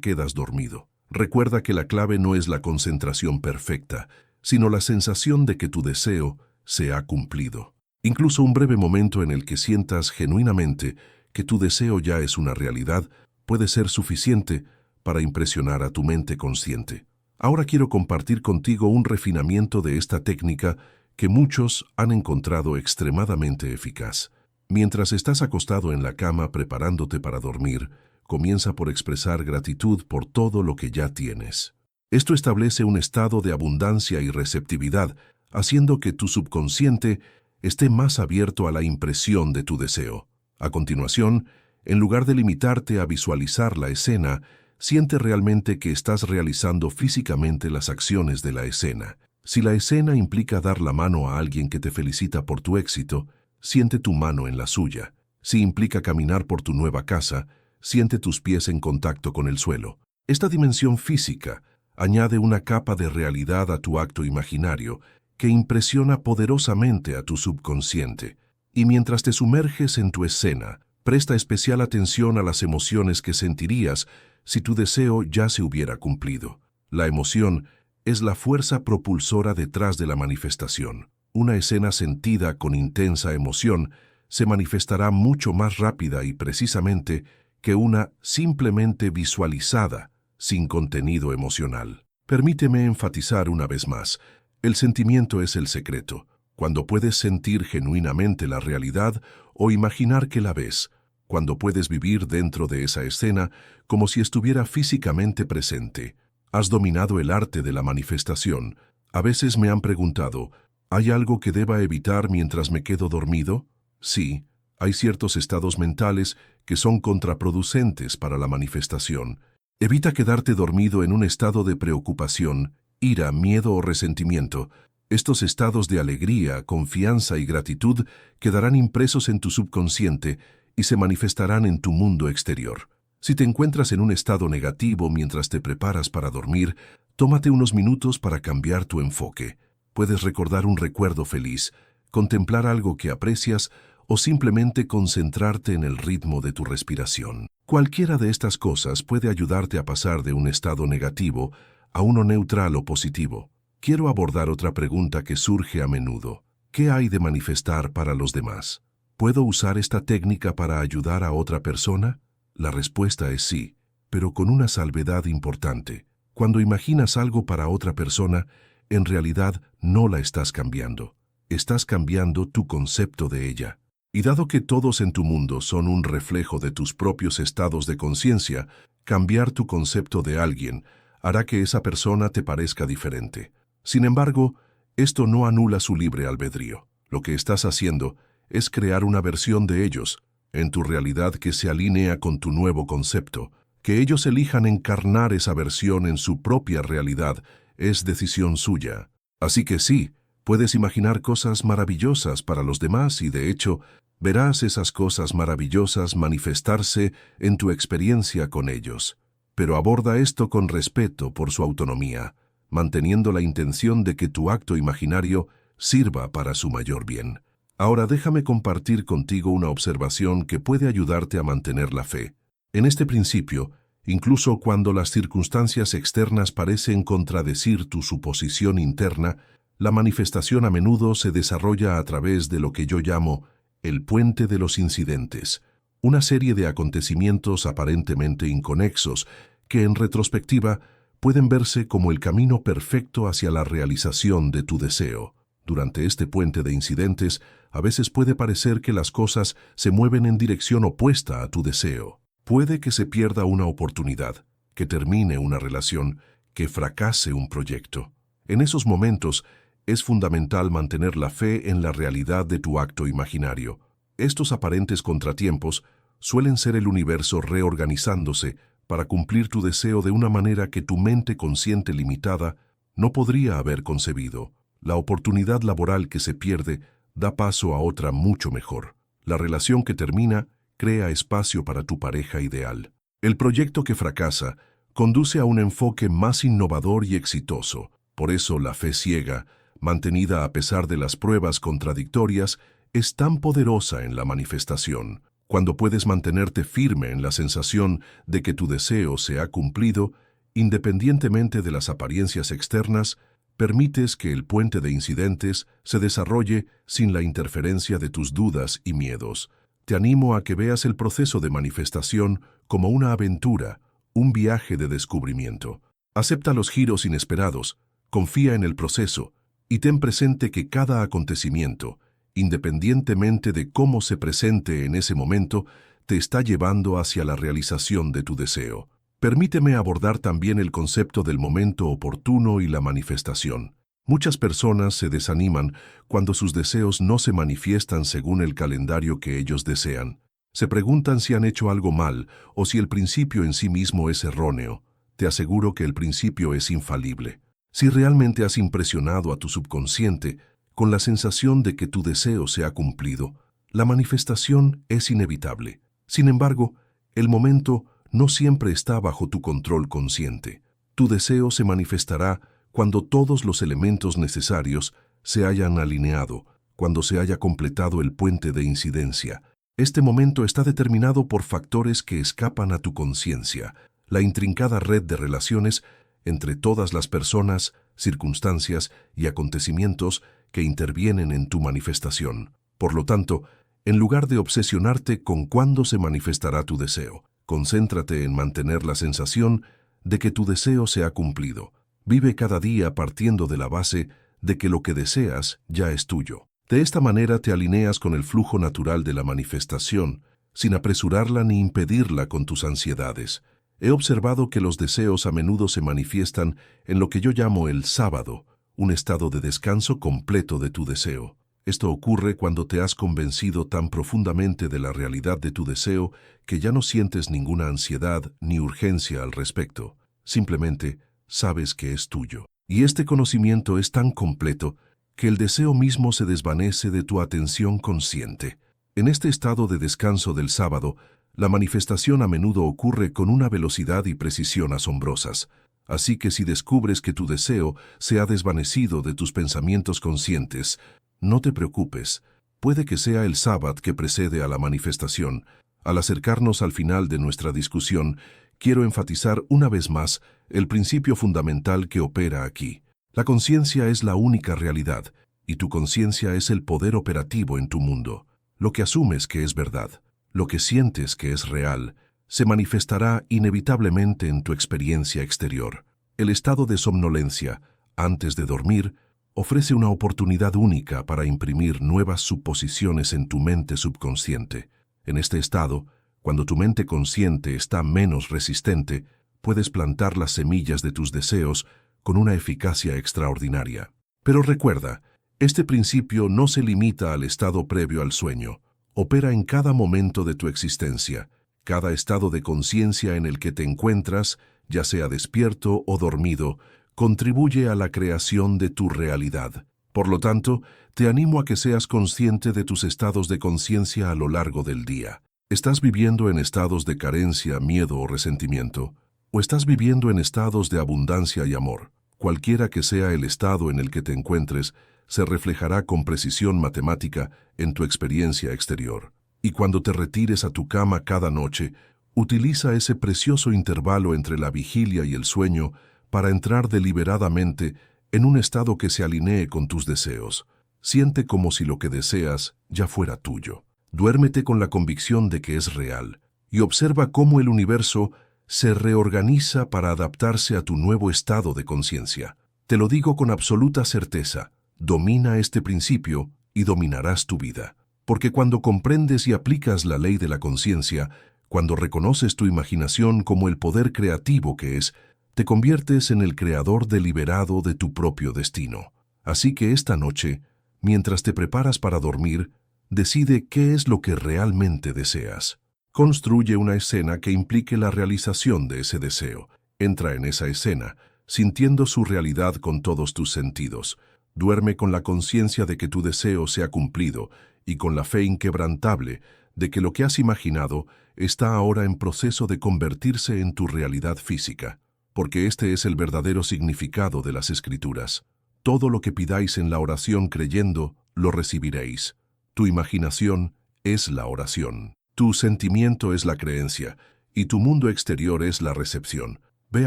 quedas dormido. Recuerda que la clave no es la concentración perfecta, sino la sensación de que tu deseo se ha cumplido. Incluso un breve momento en el que sientas genuinamente que tu deseo ya es una realidad puede ser suficiente para impresionar a tu mente consciente. Ahora quiero compartir contigo un refinamiento de esta técnica que muchos han encontrado extremadamente eficaz. Mientras estás acostado en la cama preparándote para dormir, comienza por expresar gratitud por todo lo que ya tienes. Esto establece un estado de abundancia y receptividad, haciendo que tu subconsciente esté más abierto a la impresión de tu deseo. A continuación, en lugar de limitarte a visualizar la escena, siente realmente que estás realizando físicamente las acciones de la escena. Si la escena implica dar la mano a alguien que te felicita por tu éxito, siente tu mano en la suya. Si implica caminar por tu nueva casa, siente tus pies en contacto con el suelo. Esta dimensión física añade una capa de realidad a tu acto imaginario que impresiona poderosamente a tu subconsciente. Y mientras te sumerges en tu escena, presta especial atención a las emociones que sentirías si tu deseo ya se hubiera cumplido. La emoción es la fuerza propulsora detrás de la manifestación. Una escena sentida con intensa emoción se manifestará mucho más rápida y precisamente que una simplemente visualizada, sin contenido emocional. Permíteme enfatizar una vez más, el sentimiento es el secreto. Cuando puedes sentir genuinamente la realidad o imaginar que la ves, cuando puedes vivir dentro de esa escena como si estuviera físicamente presente, has dominado el arte de la manifestación. A veces me han preguntado, ¿hay algo que deba evitar mientras me quedo dormido? Sí, hay ciertos estados mentales que son contraproducentes para la manifestación. Evita quedarte dormido en un estado de preocupación, ira, miedo o resentimiento. Estos estados de alegría, confianza y gratitud quedarán impresos en tu subconsciente y se manifestarán en tu mundo exterior. Si te encuentras en un estado negativo mientras te preparas para dormir, tómate unos minutos para cambiar tu enfoque. Puedes recordar un recuerdo feliz, contemplar algo que aprecias o simplemente concentrarte en el ritmo de tu respiración. Cualquiera de estas cosas puede ayudarte a pasar de un estado negativo a uno neutral o positivo. Quiero abordar otra pregunta que surge a menudo. ¿Qué hay de manifestar para los demás? ¿Puedo usar esta técnica para ayudar a otra persona? La respuesta es sí, pero con una salvedad importante. Cuando imaginas algo para otra persona, en realidad no la estás cambiando. Estás cambiando tu concepto de ella. Y dado que todos en tu mundo son un reflejo de tus propios estados de conciencia, cambiar tu concepto de alguien hará que esa persona te parezca diferente. Sin embargo, esto no anula su libre albedrío. Lo que estás haciendo es crear una versión de ellos, en tu realidad que se alinea con tu nuevo concepto. Que ellos elijan encarnar esa versión en su propia realidad es decisión suya. Así que sí, puedes imaginar cosas maravillosas para los demás y de hecho, verás esas cosas maravillosas manifestarse en tu experiencia con ellos. Pero aborda esto con respeto por su autonomía, manteniendo la intención de que tu acto imaginario sirva para su mayor bien. Ahora déjame compartir contigo una observación que puede ayudarte a mantener la fe. En este principio, incluso cuando las circunstancias externas parecen contradecir tu suposición interna, la manifestación a menudo se desarrolla a través de lo que yo llamo el puente de los incidentes, una serie de acontecimientos aparentemente inconexos que en retrospectiva pueden verse como el camino perfecto hacia la realización de tu deseo. Durante este puente de incidentes, a veces puede parecer que las cosas se mueven en dirección opuesta a tu deseo. Puede que se pierda una oportunidad, que termine una relación, que fracase un proyecto. En esos momentos, es fundamental mantener la fe en la realidad de tu acto imaginario. Estos aparentes contratiempos suelen ser el universo reorganizándose para cumplir tu deseo de una manera que tu mente consciente limitada no podría haber concebido. La oportunidad laboral que se pierde da paso a otra mucho mejor. La relación que termina crea espacio para tu pareja ideal. El proyecto que fracasa conduce a un enfoque más innovador y exitoso. Por eso la fe ciega, mantenida a pesar de las pruebas contradictorias, es tan poderosa en la manifestación. Cuando puedes mantenerte firme en la sensación de que tu deseo se ha cumplido, independientemente de las apariencias externas, permites que el puente de incidentes se desarrolle sin la interferencia de tus dudas y miedos. Te animo a que veas el proceso de manifestación como una aventura, un viaje de descubrimiento. Acepta los giros inesperados, confía en el proceso y ten presente que cada acontecimiento, independientemente de cómo se presente en ese momento, te está llevando hacia la realización de tu deseo. Permíteme abordar también el concepto del momento oportuno y la manifestación. Muchas personas se desaniman cuando sus deseos no se manifiestan según el calendario que ellos desean. Se preguntan si han hecho algo mal o si el principio en sí mismo es erróneo. Te aseguro que el principio es infalible. Si realmente has impresionado a tu subconsciente con la sensación de que tu deseo se ha cumplido, la manifestación es inevitable. Sin embargo, el momento no siempre está bajo tu control consciente. Tu deseo se manifestará cuando todos los elementos necesarios se hayan alineado, cuando se haya completado el puente de incidencia. Este momento está determinado por factores que escapan a tu conciencia, la intrincada red de relaciones entre todas las personas, circunstancias y acontecimientos que intervienen en tu manifestación. Por lo tanto, en lugar de obsesionarte con cuándo se manifestará tu deseo, concéntrate en mantener la sensación de que tu deseo se ha cumplido. Vive cada día partiendo de la base de que lo que deseas ya es tuyo. De esta manera te alineas con el flujo natural de la manifestación, sin apresurarla ni impedirla con tus ansiedades. He observado que los deseos a menudo se manifiestan en lo que yo llamo el sábado, un estado de descanso completo de tu deseo. Esto ocurre cuando te has convencido tan profundamente de la realidad de tu deseo que ya no sientes ninguna ansiedad ni urgencia al respecto. Simplemente sabes que es tuyo. Y este conocimiento es tan completo que el deseo mismo se desvanece de tu atención consciente. En este estado de descanso del sábado, la manifestación a menudo ocurre con una velocidad y precisión asombrosas. Así que si descubres que tu deseo se ha desvanecido de tus pensamientos conscientes, no te preocupes, puede que sea el sábado que precede a la manifestación. Al acercarnos al final de nuestra discusión, quiero enfatizar una vez más el principio fundamental que opera aquí. La conciencia es la única realidad, y tu conciencia es el poder operativo en tu mundo. Lo que asumes que es verdad, lo que sientes que es real, se manifestará inevitablemente en tu experiencia exterior. El estado de somnolencia, antes de dormir, ofrece una oportunidad única para imprimir nuevas suposiciones en tu mente subconsciente. En este estado, cuando tu mente consciente está menos resistente, puedes plantar las semillas de tus deseos con una eficacia extraordinaria. Pero recuerda, este principio no se limita al estado previo al sueño. Opera en cada momento de tu existencia. Cada estado de conciencia en el que te encuentras, ya sea despierto o dormido, contribuye a la creación de tu realidad. Por lo tanto, te animo a que seas consciente de tus estados de conciencia a lo largo del día. ¿Estás viviendo en estados de carencia, miedo o resentimiento? ¿O estás viviendo en estados de abundancia y amor? Cualquiera que sea el estado en el que te encuentres, se reflejará con precisión matemática en tu experiencia exterior. Y cuando te retires a tu cama cada noche, utiliza ese precioso intervalo entre la vigilia y el sueño para entrar deliberadamente en un estado que se alinee con tus deseos. Siente como si lo que deseas ya fuera tuyo. Duérmete con la convicción de que es real y observa cómo el universo se reorganiza para adaptarse a tu nuevo estado de conciencia. Te lo digo con absoluta certeza, domina este principio y dominarás tu vida. Porque cuando comprendes y aplicas la ley de la conciencia, cuando reconoces tu imaginación como el poder creativo que es, te conviertes en el creador deliberado de tu propio destino. Así que esta noche, mientras te preparas para dormir, decide qué es lo que realmente deseas. Construye una escena que implique la realización de ese deseo. Entra en esa escena, sintiendo su realidad con todos tus sentidos. Duerme con la conciencia de que tu deseo se ha cumplido y con la fe inquebrantable de que lo que has imaginado está ahora en proceso de convertirse en tu realidad física. Porque este es el verdadero significado de las Escrituras. Todo lo que pidáis en la oración creyendo, lo recibiréis. Tu imaginación es la oración. Tu sentimiento es la creencia y tu mundo exterior es la recepción. Ve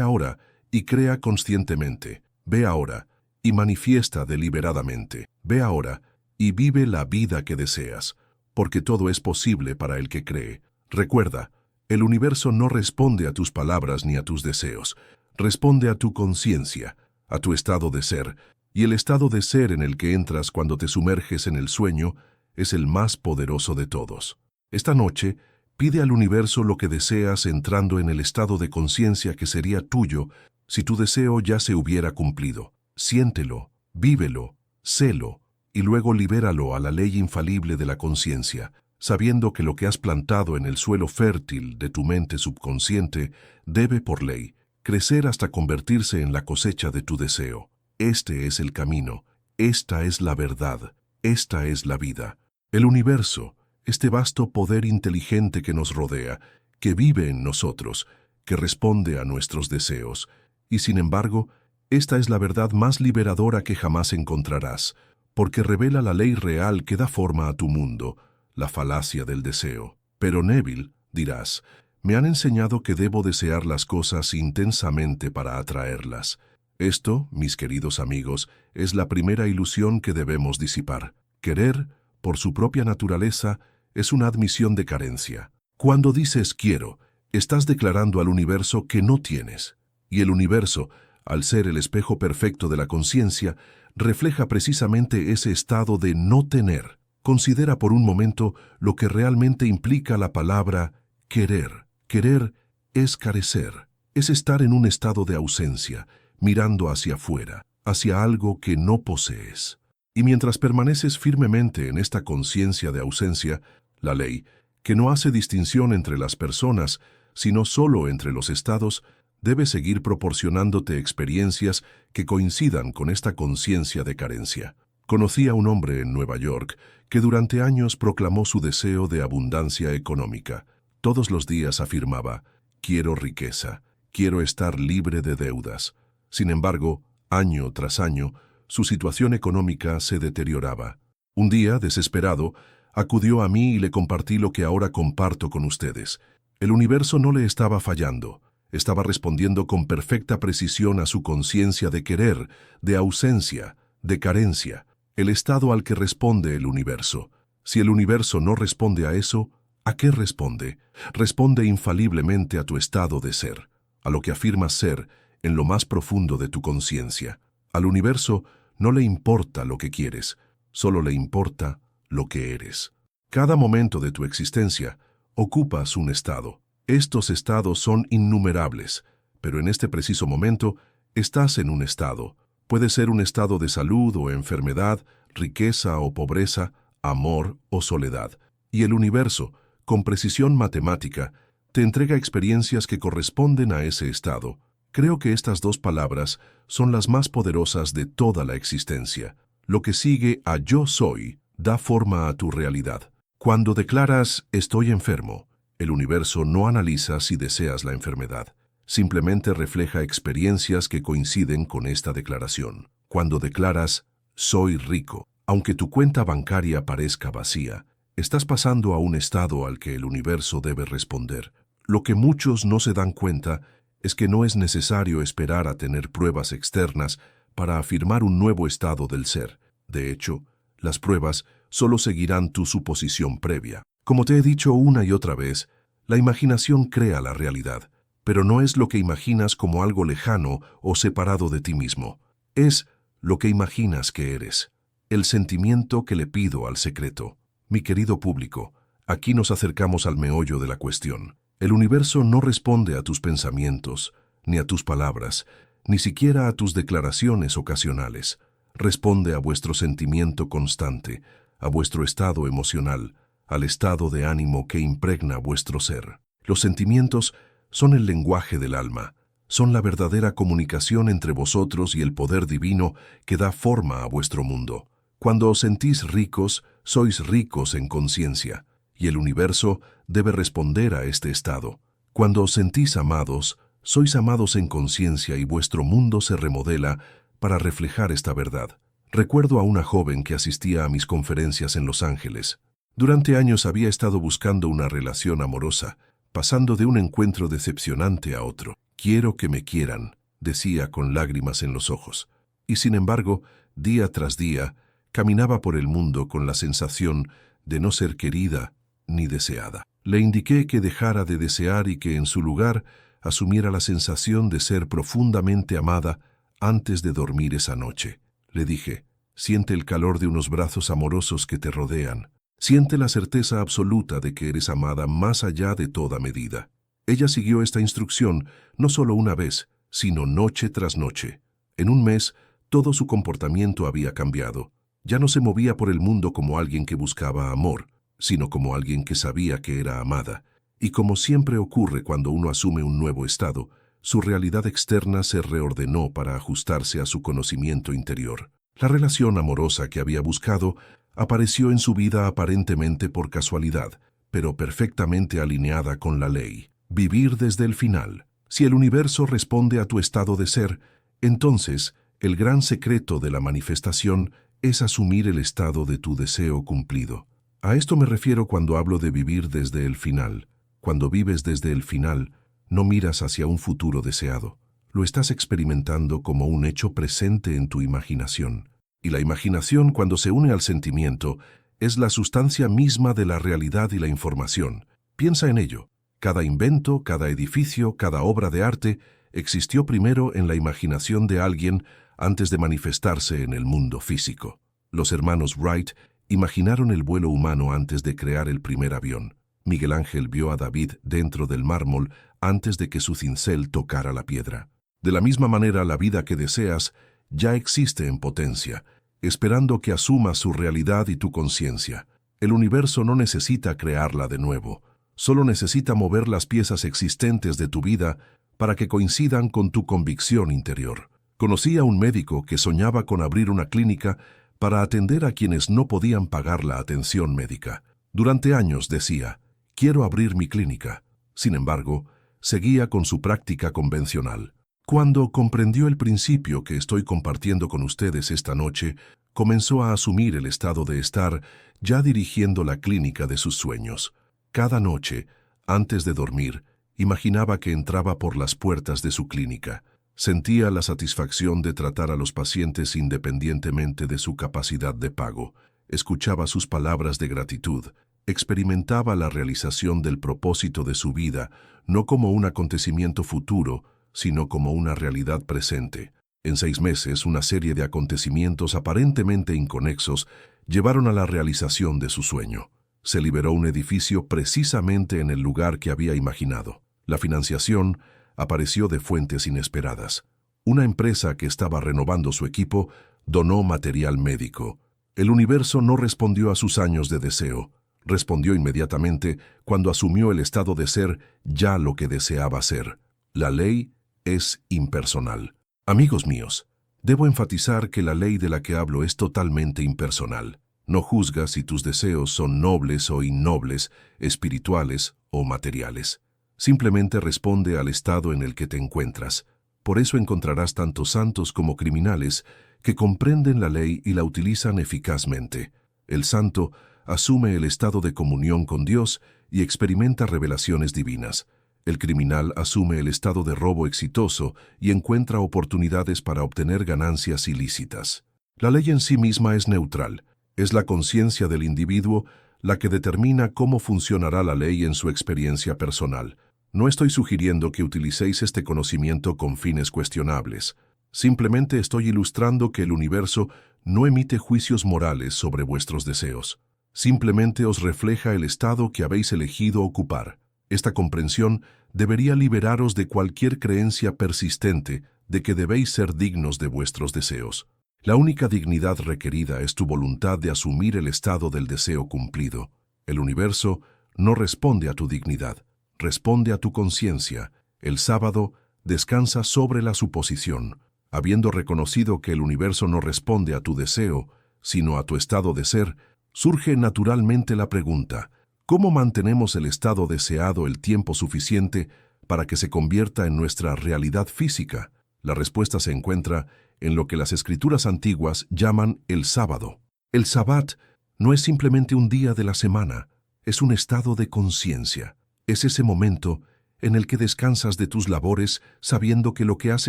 ahora y crea conscientemente. Ve ahora y manifiesta deliberadamente. Ve ahora y vive la vida que deseas, porque todo es posible para el que cree. Recuerda, el universo no responde a tus palabras ni a tus deseos. Responde a tu conciencia, a tu estado de ser, y el estado de ser en el que entras cuando te sumerges en el sueño es el más poderoso de todos. Esta noche, pide al universo lo que deseas entrando en el estado de conciencia que sería tuyo si tu deseo ya se hubiera cumplido. Siéntelo, vívelo, sélo, y luego libéralo a la ley infalible de la conciencia, sabiendo que lo que has plantado en el suelo fértil de tu mente subconsciente debe, por ley, crecer hasta convertirse en la cosecha de tu deseo. Este es el camino, esta es la verdad, esta es la vida. El universo, este vasto poder inteligente que nos rodea, que vive en nosotros, que responde a nuestros deseos. Y sin embargo, esta es la verdad más liberadora que jamás encontrarás, porque revela la ley real que da forma a tu mundo, la falacia del deseo. Pero Neville, dirás, me han enseñado que debo desear las cosas intensamente para atraerlas. Esto, mis queridos amigos, es la primera ilusión que debemos disipar. Querer, por su propia naturaleza, es una admisión de carencia. Cuando dices quiero, estás declarando al universo que no tienes. Y el universo, al ser el espejo perfecto de la conciencia, refleja precisamente ese estado de no tener. Considera por un momento lo que realmente implica la palabra querer. Querer es carecer, es estar en un estado de ausencia, mirando hacia afuera, hacia algo que no posees. Y mientras permaneces firmemente en esta conciencia de ausencia, la ley, que no hace distinción entre las personas, sino solo entre los estados, debe seguir proporcionándote experiencias que coincidan con esta conciencia de carencia. Conocí a un hombre en Nueva York que durante años proclamó su deseo de abundancia económica. Todos los días afirmaba, quiero riqueza, quiero estar libre de deudas. Sin embargo, año tras año, su situación económica se deterioraba. Un día, desesperado, acudió a mí y le compartí lo que ahora comparto con ustedes. El universo no le estaba fallando. Estaba respondiendo con perfecta precisión a su conciencia de querer, de ausencia, de carencia, el estado al que responde el universo. Si el universo no responde a eso, ¿a qué responde? Responde infaliblemente a tu estado de ser, a lo que afirmas ser en lo más profundo de tu conciencia. Al universo no le importa lo que quieres, solo le importa lo que eres. Cada momento de tu existencia ocupas un estado. Estos estados son innumerables, pero en este preciso momento estás en un estado. Puede ser un estado de salud o enfermedad, riqueza o pobreza, amor o soledad. Y el universo, con precisión matemática, te entrega experiencias que corresponden a ese estado. Creo que estas dos palabras son las más poderosas de toda la existencia. Lo que sigue a yo soy da forma a tu realidad. Cuando declaras estoy enfermo, el universo no analiza si deseas la enfermedad. Simplemente refleja experiencias que coinciden con esta declaración. Cuando declaras soy rico, aunque tu cuenta bancaria parezca vacía, estás pasando a un estado al que el universo debe responder. Lo que muchos no se dan cuenta es que no es necesario esperar a tener pruebas externas para afirmar un nuevo estado del ser. De hecho, las pruebas solo seguirán tu suposición previa. Como te he dicho una y otra vez, la imaginación crea la realidad, pero no es lo que imaginas como algo lejano o separado de ti mismo. Es lo que imaginas que eres, el sentimiento que le pido al secreto. Mi querido público, aquí nos acercamos al meollo de la cuestión. El universo no responde a tus pensamientos, ni a tus palabras, ni siquiera a tus declaraciones ocasionales. Responde a vuestro sentimiento constante, a vuestro estado emocional, al estado de ánimo que impregna vuestro ser. Los sentimientos son el lenguaje del alma, son la verdadera comunicación entre vosotros y el poder divino que da forma a vuestro mundo. Cuando os sentís ricos, sois ricos en conciencia, y el universo debe responder a este estado. Cuando os sentís amados, sois amados en conciencia y vuestro mundo se remodela para reflejar esta verdad. Recuerdo a una joven que asistía a mis conferencias en Los Ángeles. Durante años había estado buscando una relación amorosa, pasando de un encuentro decepcionante a otro. Quiero que me quieran, decía con lágrimas en los ojos. Y sin embargo, día tras día, caminaba por el mundo con la sensación de no ser querida ni deseada. Le indiqué que dejara de desear y que en su lugar asumiera la sensación de ser profundamente amada antes de dormir esa noche. Le dije, siente el calor de unos brazos amorosos que te rodean. Siente la certeza absoluta de que eres amada más allá de toda medida. Ella siguió esta instrucción no solo una vez, sino noche tras noche. En un mes, todo su comportamiento había cambiado. Ya no se movía por el mundo como alguien que buscaba amor, sino como alguien que sabía que era amada. Y como siempre ocurre cuando uno asume un nuevo estado, su realidad externa se reordenó para ajustarse a su conocimiento interior. La relación amorosa que había buscado apareció en su vida aparentemente por casualidad, pero perfectamente alineada con la ley. Vivir desde el final. Si el universo responde a tu estado de ser, entonces el gran secreto de la manifestación es asumir el estado de tu deseo cumplido. A esto me refiero cuando hablo de vivir desde el final. Cuando vives desde el final, no miras hacia un futuro deseado. Lo estás experimentando como un hecho presente en tu imaginación. Y la imaginación, cuando se une al sentimiento, es la sustancia misma de la realidad y la información. Piensa en ello. Cada invento, cada edificio, cada obra de arte existió primero en la imaginación de alguien antes de manifestarse en el mundo físico. Los hermanos Wright imaginaron el vuelo humano antes de crear el primer avión. Miguel Ángel vio a David dentro del mármol antes de que su cincel tocara la piedra. De la misma manera, la vida que deseas ya existe en potencia, esperando que asumas su realidad y tu conciencia. El universo no necesita crearla de nuevo, solo necesita mover las piezas existentes de tu vida para que coincidan con tu convicción interior. Conocí a un médico que soñaba con abrir una clínica para atender a quienes no podían pagar la atención médica. Durante años decía, quiero abrir mi clínica. Sin embargo, seguía con su práctica convencional. Cuando comprendió el principio que estoy compartiendo con ustedes esta noche, comenzó a asumir el estado de estar ya dirigiendo la clínica de sus sueños. Cada noche, antes de dormir, imaginaba que entraba por las puertas de su clínica. Sentía la satisfacción de tratar a los pacientes independientemente de su capacidad de pago. Escuchaba sus palabras de gratitud. Experimentaba la realización del propósito de su vida, no como un acontecimiento futuro, sino como una realidad presente. En 6 meses, una serie de acontecimientos aparentemente inconexos llevaron a la realización de su sueño. Se liberó un edificio precisamente en el lugar que había imaginado. La financiación apareció de fuentes inesperadas. Una empresa que estaba renovando su equipo donó material médico. El universo no respondió a sus años de deseo. Respondió inmediatamente cuando asumió el estado de ser ya lo que deseaba ser. La ley es impersonal. Amigos míos, debo enfatizar que la ley de la que hablo es totalmente impersonal. No juzga si tus deseos son nobles o innobles, espirituales o materiales. Simplemente responde al estado en el que te encuentras. Por eso encontrarás tanto santos como criminales que comprenden la ley y la utilizan eficazmente. El santo asume el estado de comunión con Dios y experimenta revelaciones divinas. El criminal asume el estado de robo exitoso y encuentra oportunidades para obtener ganancias ilícitas. La ley en sí misma es neutral. Es la conciencia del individuo la que determina cómo funcionará la ley en su experiencia personal. No estoy sugiriendo que utilicéis este conocimiento con fines cuestionables. Simplemente estoy ilustrando que el universo no emite juicios morales sobre vuestros deseos. Simplemente os refleja el estado que habéis elegido ocupar. Esta comprensión debería liberaros de cualquier creencia persistente de que debéis ser dignos de vuestros deseos. La única dignidad requerida es tu voluntad de asumir el estado del deseo cumplido. El universo no responde a tu dignidad, responde a tu conciencia. El sábado descansa sobre la suposición. Habiendo reconocido que el universo no responde a tu deseo, sino a tu estado de ser, surge naturalmente la pregunta: ¿cómo mantenemos el estado deseado el tiempo suficiente para que se convierta en nuestra realidad física? La respuesta se encuentra en lo que las escrituras antiguas llaman el sábado. El sabbat no es simplemente un día de la semana, es un estado de conciencia. Es ese momento en el que descansas de tus labores sabiendo que lo que has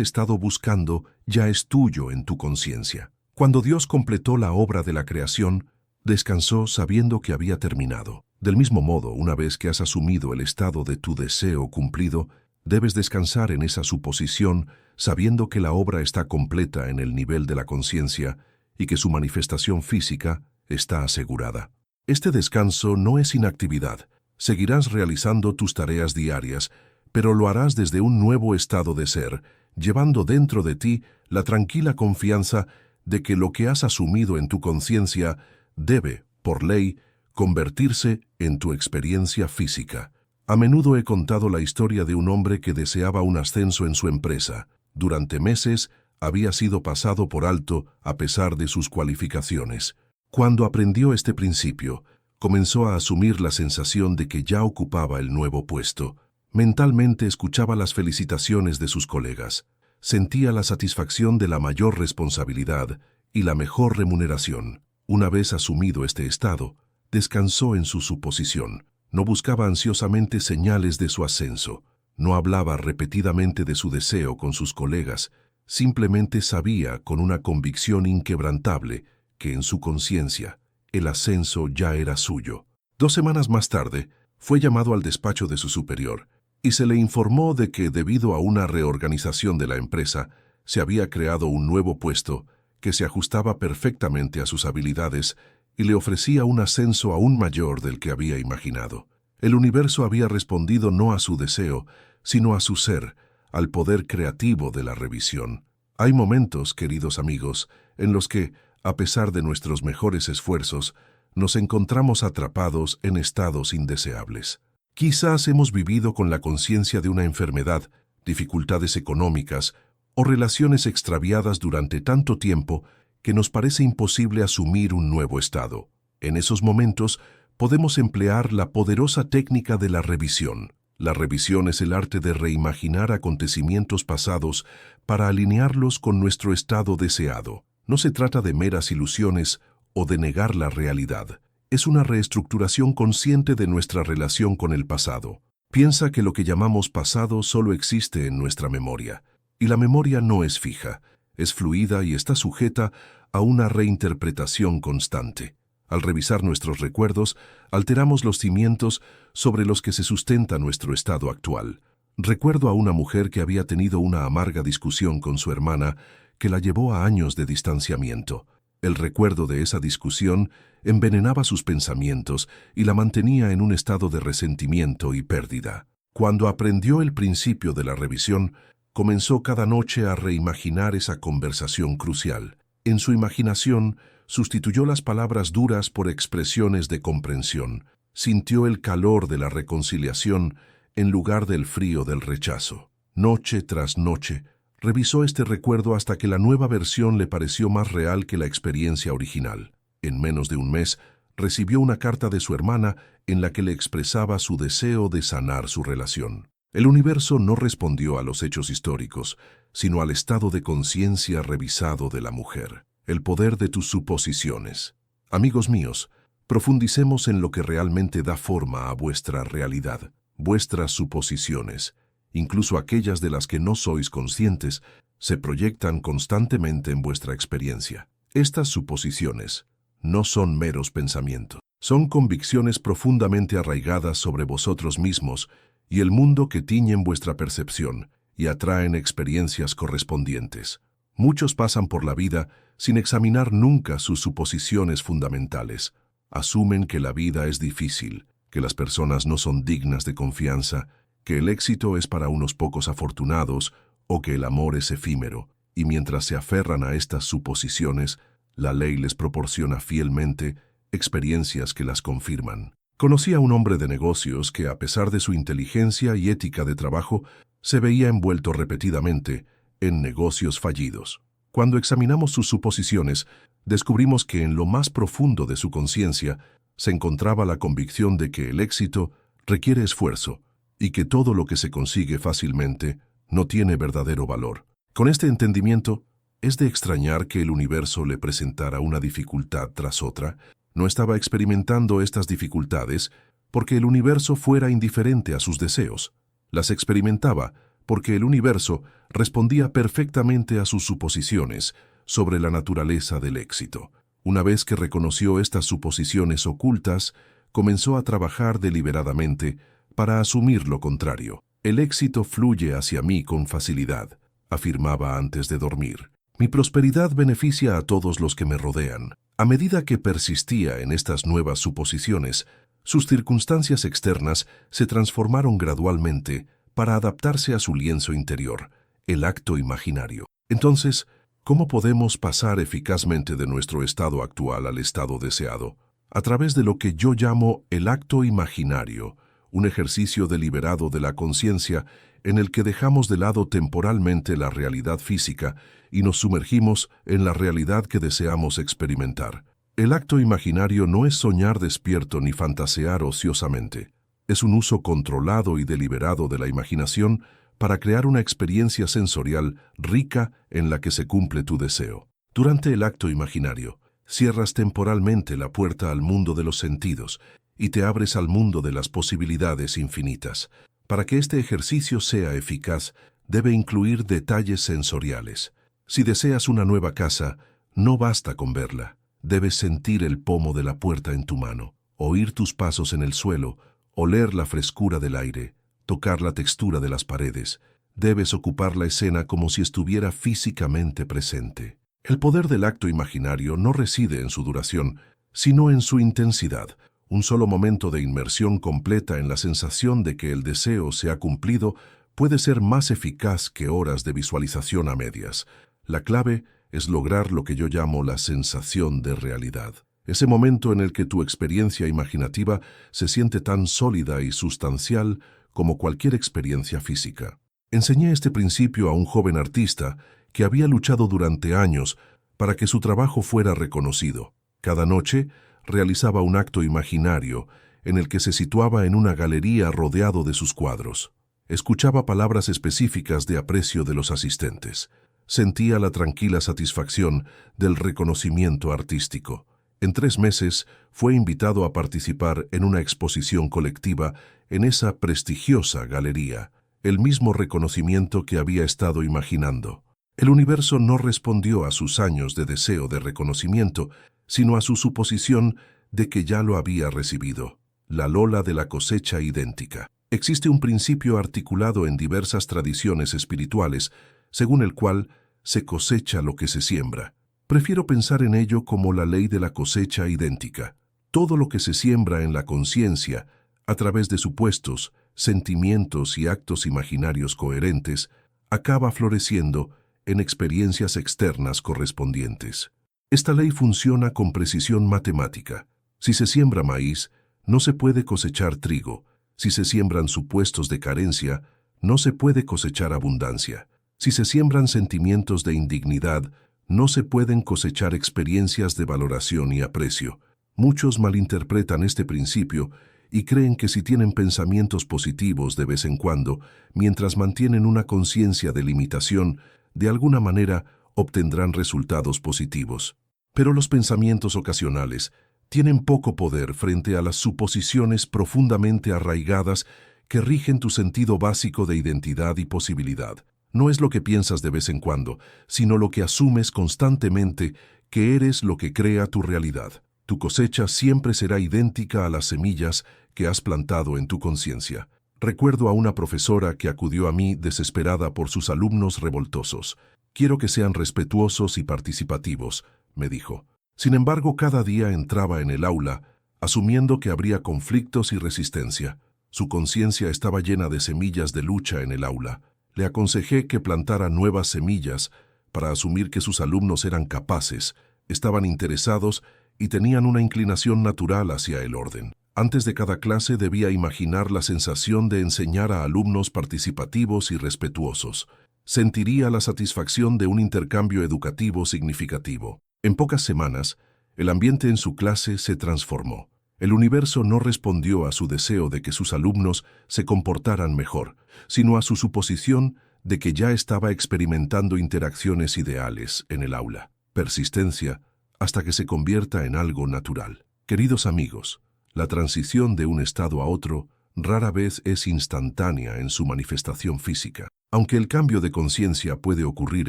estado buscando ya es tuyo en tu conciencia. Cuando Dios completó la obra de la creación, descansó sabiendo que había terminado. Del mismo modo, una vez que has asumido el estado de tu deseo cumplido, debes descansar en esa suposición sabiendo que la obra está completa en el nivel de la conciencia y que su manifestación física está asegurada. Este descanso no es inactividad. Seguirás realizando tus tareas diarias, pero lo harás desde un nuevo estado de ser, llevando dentro de ti la tranquila confianza de que lo que has asumido en tu conciencia debe, por ley, convertirse en tu experiencia física. A menudo he contado la historia de un hombre que deseaba un ascenso en su empresa. Durante meses había sido pasado por alto a pesar de sus cualificaciones. Cuando aprendió este principio, comenzó a asumir la sensación de que ya ocupaba el nuevo puesto. Mentalmente escuchaba las felicitaciones de sus colegas. Sentía la satisfacción de la mayor responsabilidad y la mejor remuneración. Una vez asumido este estado, descansó en su suposición. No buscaba ansiosamente señales de su ascenso. No hablaba repetidamente de su deseo con sus colegas. Simplemente sabía con una convicción inquebrantable que en su conciencia el ascenso ya era suyo. 2 semanas más tarde, fue llamado al despacho de su superior y se le informó de que debido a una reorganización de la empresa, se había creado un nuevo puesto que se ajustaba perfectamente a sus habilidades y le ofrecía un ascenso aún mayor del que había imaginado. El universo había respondido no a su deseo, sino a su ser, al poder creativo de la revisión. Hay momentos, queridos amigos, en los que, a pesar de nuestros mejores esfuerzos, nos encontramos atrapados en estados indeseables. Quizás hemos vivido con la conciencia de una enfermedad, dificultades económicas o relaciones extraviadas durante tanto tiempo que nos parece imposible asumir un nuevo estado. En esos momentos, podemos emplear la poderosa técnica de la revisión. La revisión es el arte de reimaginar acontecimientos pasados para alinearlos con nuestro estado deseado. No se trata de meras ilusiones o de negar la realidad. Es una reestructuración consciente de nuestra relación con el pasado. Piensa que lo que llamamos pasado solo existe en nuestra memoria. Y la memoria no es fija, es fluida y está sujeta a una reinterpretación constante. Al revisar nuestros recuerdos, alteramos los cimientos sobre los que se sustenta nuestro estado actual. Recuerdo a una mujer que había tenido una amarga discusión con su hermana que la llevó a años de distanciamiento. El recuerdo de esa discusión envenenaba sus pensamientos y la mantenía en un estado de resentimiento y pérdida. Cuando aprendió el principio de la revisión, comenzó cada noche a reimaginar esa conversación crucial. En su imaginación, sustituyó las palabras duras por expresiones de comprensión. Sintió el calor de la reconciliación en lugar del frío del rechazo. Noche tras noche, revisó este recuerdo hasta que la nueva versión le pareció más real que la experiencia original. En menos de un mes, recibió una carta de su hermana en la que le expresaba su deseo de sanar su relación. El universo no respondió a los hechos históricos, sino al estado de conciencia revisado de la mujer. El poder de tus suposiciones. Amigos míos, profundicemos en lo que realmente da forma a vuestra realidad, vuestras suposiciones. Incluso aquellas de las que no sois conscientes, se proyectan constantemente en vuestra experiencia. Estas suposiciones no son meros pensamientos, son convicciones profundamente arraigadas sobre vosotros mismos y el mundo que tiñen vuestra percepción y atraen experiencias correspondientes. Muchos pasan por la vida sin examinar nunca sus suposiciones fundamentales. Asumen que la vida es difícil, que las personas no son dignas de confianza, que el éxito es para unos pocos afortunados o que el amor es efímero, y mientras se aferran a estas suposiciones, la ley les proporciona fielmente experiencias que las confirman. Conocí a un hombre de negocios que, a pesar de su inteligencia y ética de trabajo, se veía envuelto repetidamente en negocios fallidos. Cuando examinamos sus suposiciones, descubrimos que en lo más profundo de su conciencia se encontraba la convicción de que el éxito requiere esfuerzo y que todo lo que se consigue fácilmente no tiene verdadero valor. Con este entendimiento, es de extrañar que el universo le presentara una dificultad tras otra. No estaba experimentando estas dificultades porque el universo fuera indiferente a sus deseos. Las experimentaba porque el universo respondía perfectamente a sus suposiciones sobre la naturaleza del éxito. Una vez que reconoció estas suposiciones ocultas, comenzó a trabajar deliberadamente para asumir lo contrario. El éxito fluye hacia mí con facilidad, afirmaba antes de dormir. Mi prosperidad beneficia a todos los que me rodean. A medida que persistía en estas nuevas suposiciones, sus circunstancias externas se transformaron gradualmente para adaptarse a su lienzo interior, el acto imaginario. Entonces, ¿cómo podemos pasar eficazmente de nuestro estado actual al estado deseado? A través de lo que yo llamo el acto imaginario, un ejercicio deliberado de la conciencia en el que dejamos de lado temporalmente la realidad física y nos sumergimos en la realidad que deseamos experimentar. El acto imaginario no es soñar despierto ni fantasear ociosamente. Es un uso controlado y deliberado de la imaginación para crear una experiencia sensorial rica en la que se cumple tu deseo. Durante el acto imaginario, cierras temporalmente la puerta al mundo de los sentidos y te abres al mundo de las posibilidades infinitas. Para que este ejercicio sea eficaz, debe incluir detalles sensoriales. Si deseas una nueva casa, no basta con verla. Debes sentir el pomo de la puerta en tu mano, oír tus pasos en el suelo, oler la frescura del aire, tocar la textura de las paredes. Debes ocupar la escena como si estuviera físicamente presente. El poder del acto imaginario no reside en su duración, sino en su intensidad. Un solo momento de inmersión completa en la sensación de que el deseo se ha cumplido puede ser más eficaz que horas de visualización a medias. La clave es lograr lo que yo llamo la sensación de realidad. Ese momento en el que tu experiencia imaginativa se siente tan sólida y sustancial como cualquier experiencia física. Enseñé este principio a un joven artista que había luchado durante años para que su trabajo fuera reconocido. Cada noche realizaba un acto imaginario en el que se situaba en una galería rodeado de sus cuadros. Escuchaba palabras específicas de aprecio de los asistentes. Sentía la tranquila satisfacción del reconocimiento artístico. En 3 meses fue invitado a participar en una exposición colectiva en esa prestigiosa galería, el mismo reconocimiento que había estado imaginando. El universo no respondió a sus años de deseo de reconocimiento, sino a su suposición de que ya lo había recibido, la Lola de la cosecha idéntica. Existe un principio articulado en diversas tradiciones espirituales, según el cual se cosecha lo que se siembra. Prefiero pensar en ello como la ley de la cosecha idéntica. Todo lo que se siembra en la conciencia, a través de supuestos, sentimientos y actos imaginarios coherentes, acaba floreciendo en experiencias externas correspondientes. Esta ley funciona con precisión matemática. Si se siembra maíz, no se puede cosechar trigo. Si se siembran supuestos de carencia, no se puede cosechar abundancia. Si se siembran sentimientos de indignidad, no se pueden cosechar experiencias de valoración y aprecio. Muchos malinterpretan este principio y creen que si tienen pensamientos positivos de vez en cuando, mientras mantienen una conciencia de limitación, de alguna manera obtendrán resultados positivos. Pero los pensamientos ocasionales tienen poco poder frente a las suposiciones profundamente arraigadas que rigen tu sentido básico de identidad y posibilidad. No es lo que piensas de vez en cuando, sino lo que asumes constantemente que eres lo que crea tu realidad. Tu cosecha siempre será idéntica a las semillas que has plantado en tu conciencia. Recuerdo a una profesora que acudió a mí desesperada por sus alumnos revoltosos. Quiero que sean respetuosos y participativos, me dijo. Sin embargo, cada día entraba en el aula, asumiendo que habría conflictos y resistencia. Su conciencia estaba llena de semillas de lucha en el aula. Le aconsejé que plantara nuevas semillas para asumir que sus alumnos eran capaces, estaban interesados y tenían una inclinación natural hacia el orden. Antes de cada clase debía imaginar la sensación de enseñar a alumnos participativos y respetuosos. Sentiría la satisfacción de un intercambio educativo significativo. En pocas semanas, el ambiente en su clase se transformó. El universo no respondió a su deseo de que sus alumnos se comportaran mejor, sino a su suposición de que ya estaba experimentando interacciones ideales en el aula. Persistencia hasta que se convierta en algo natural. Queridos amigos, la transición de un estado a otro rara vez es instantánea en su manifestación física. Aunque el cambio de conciencia puede ocurrir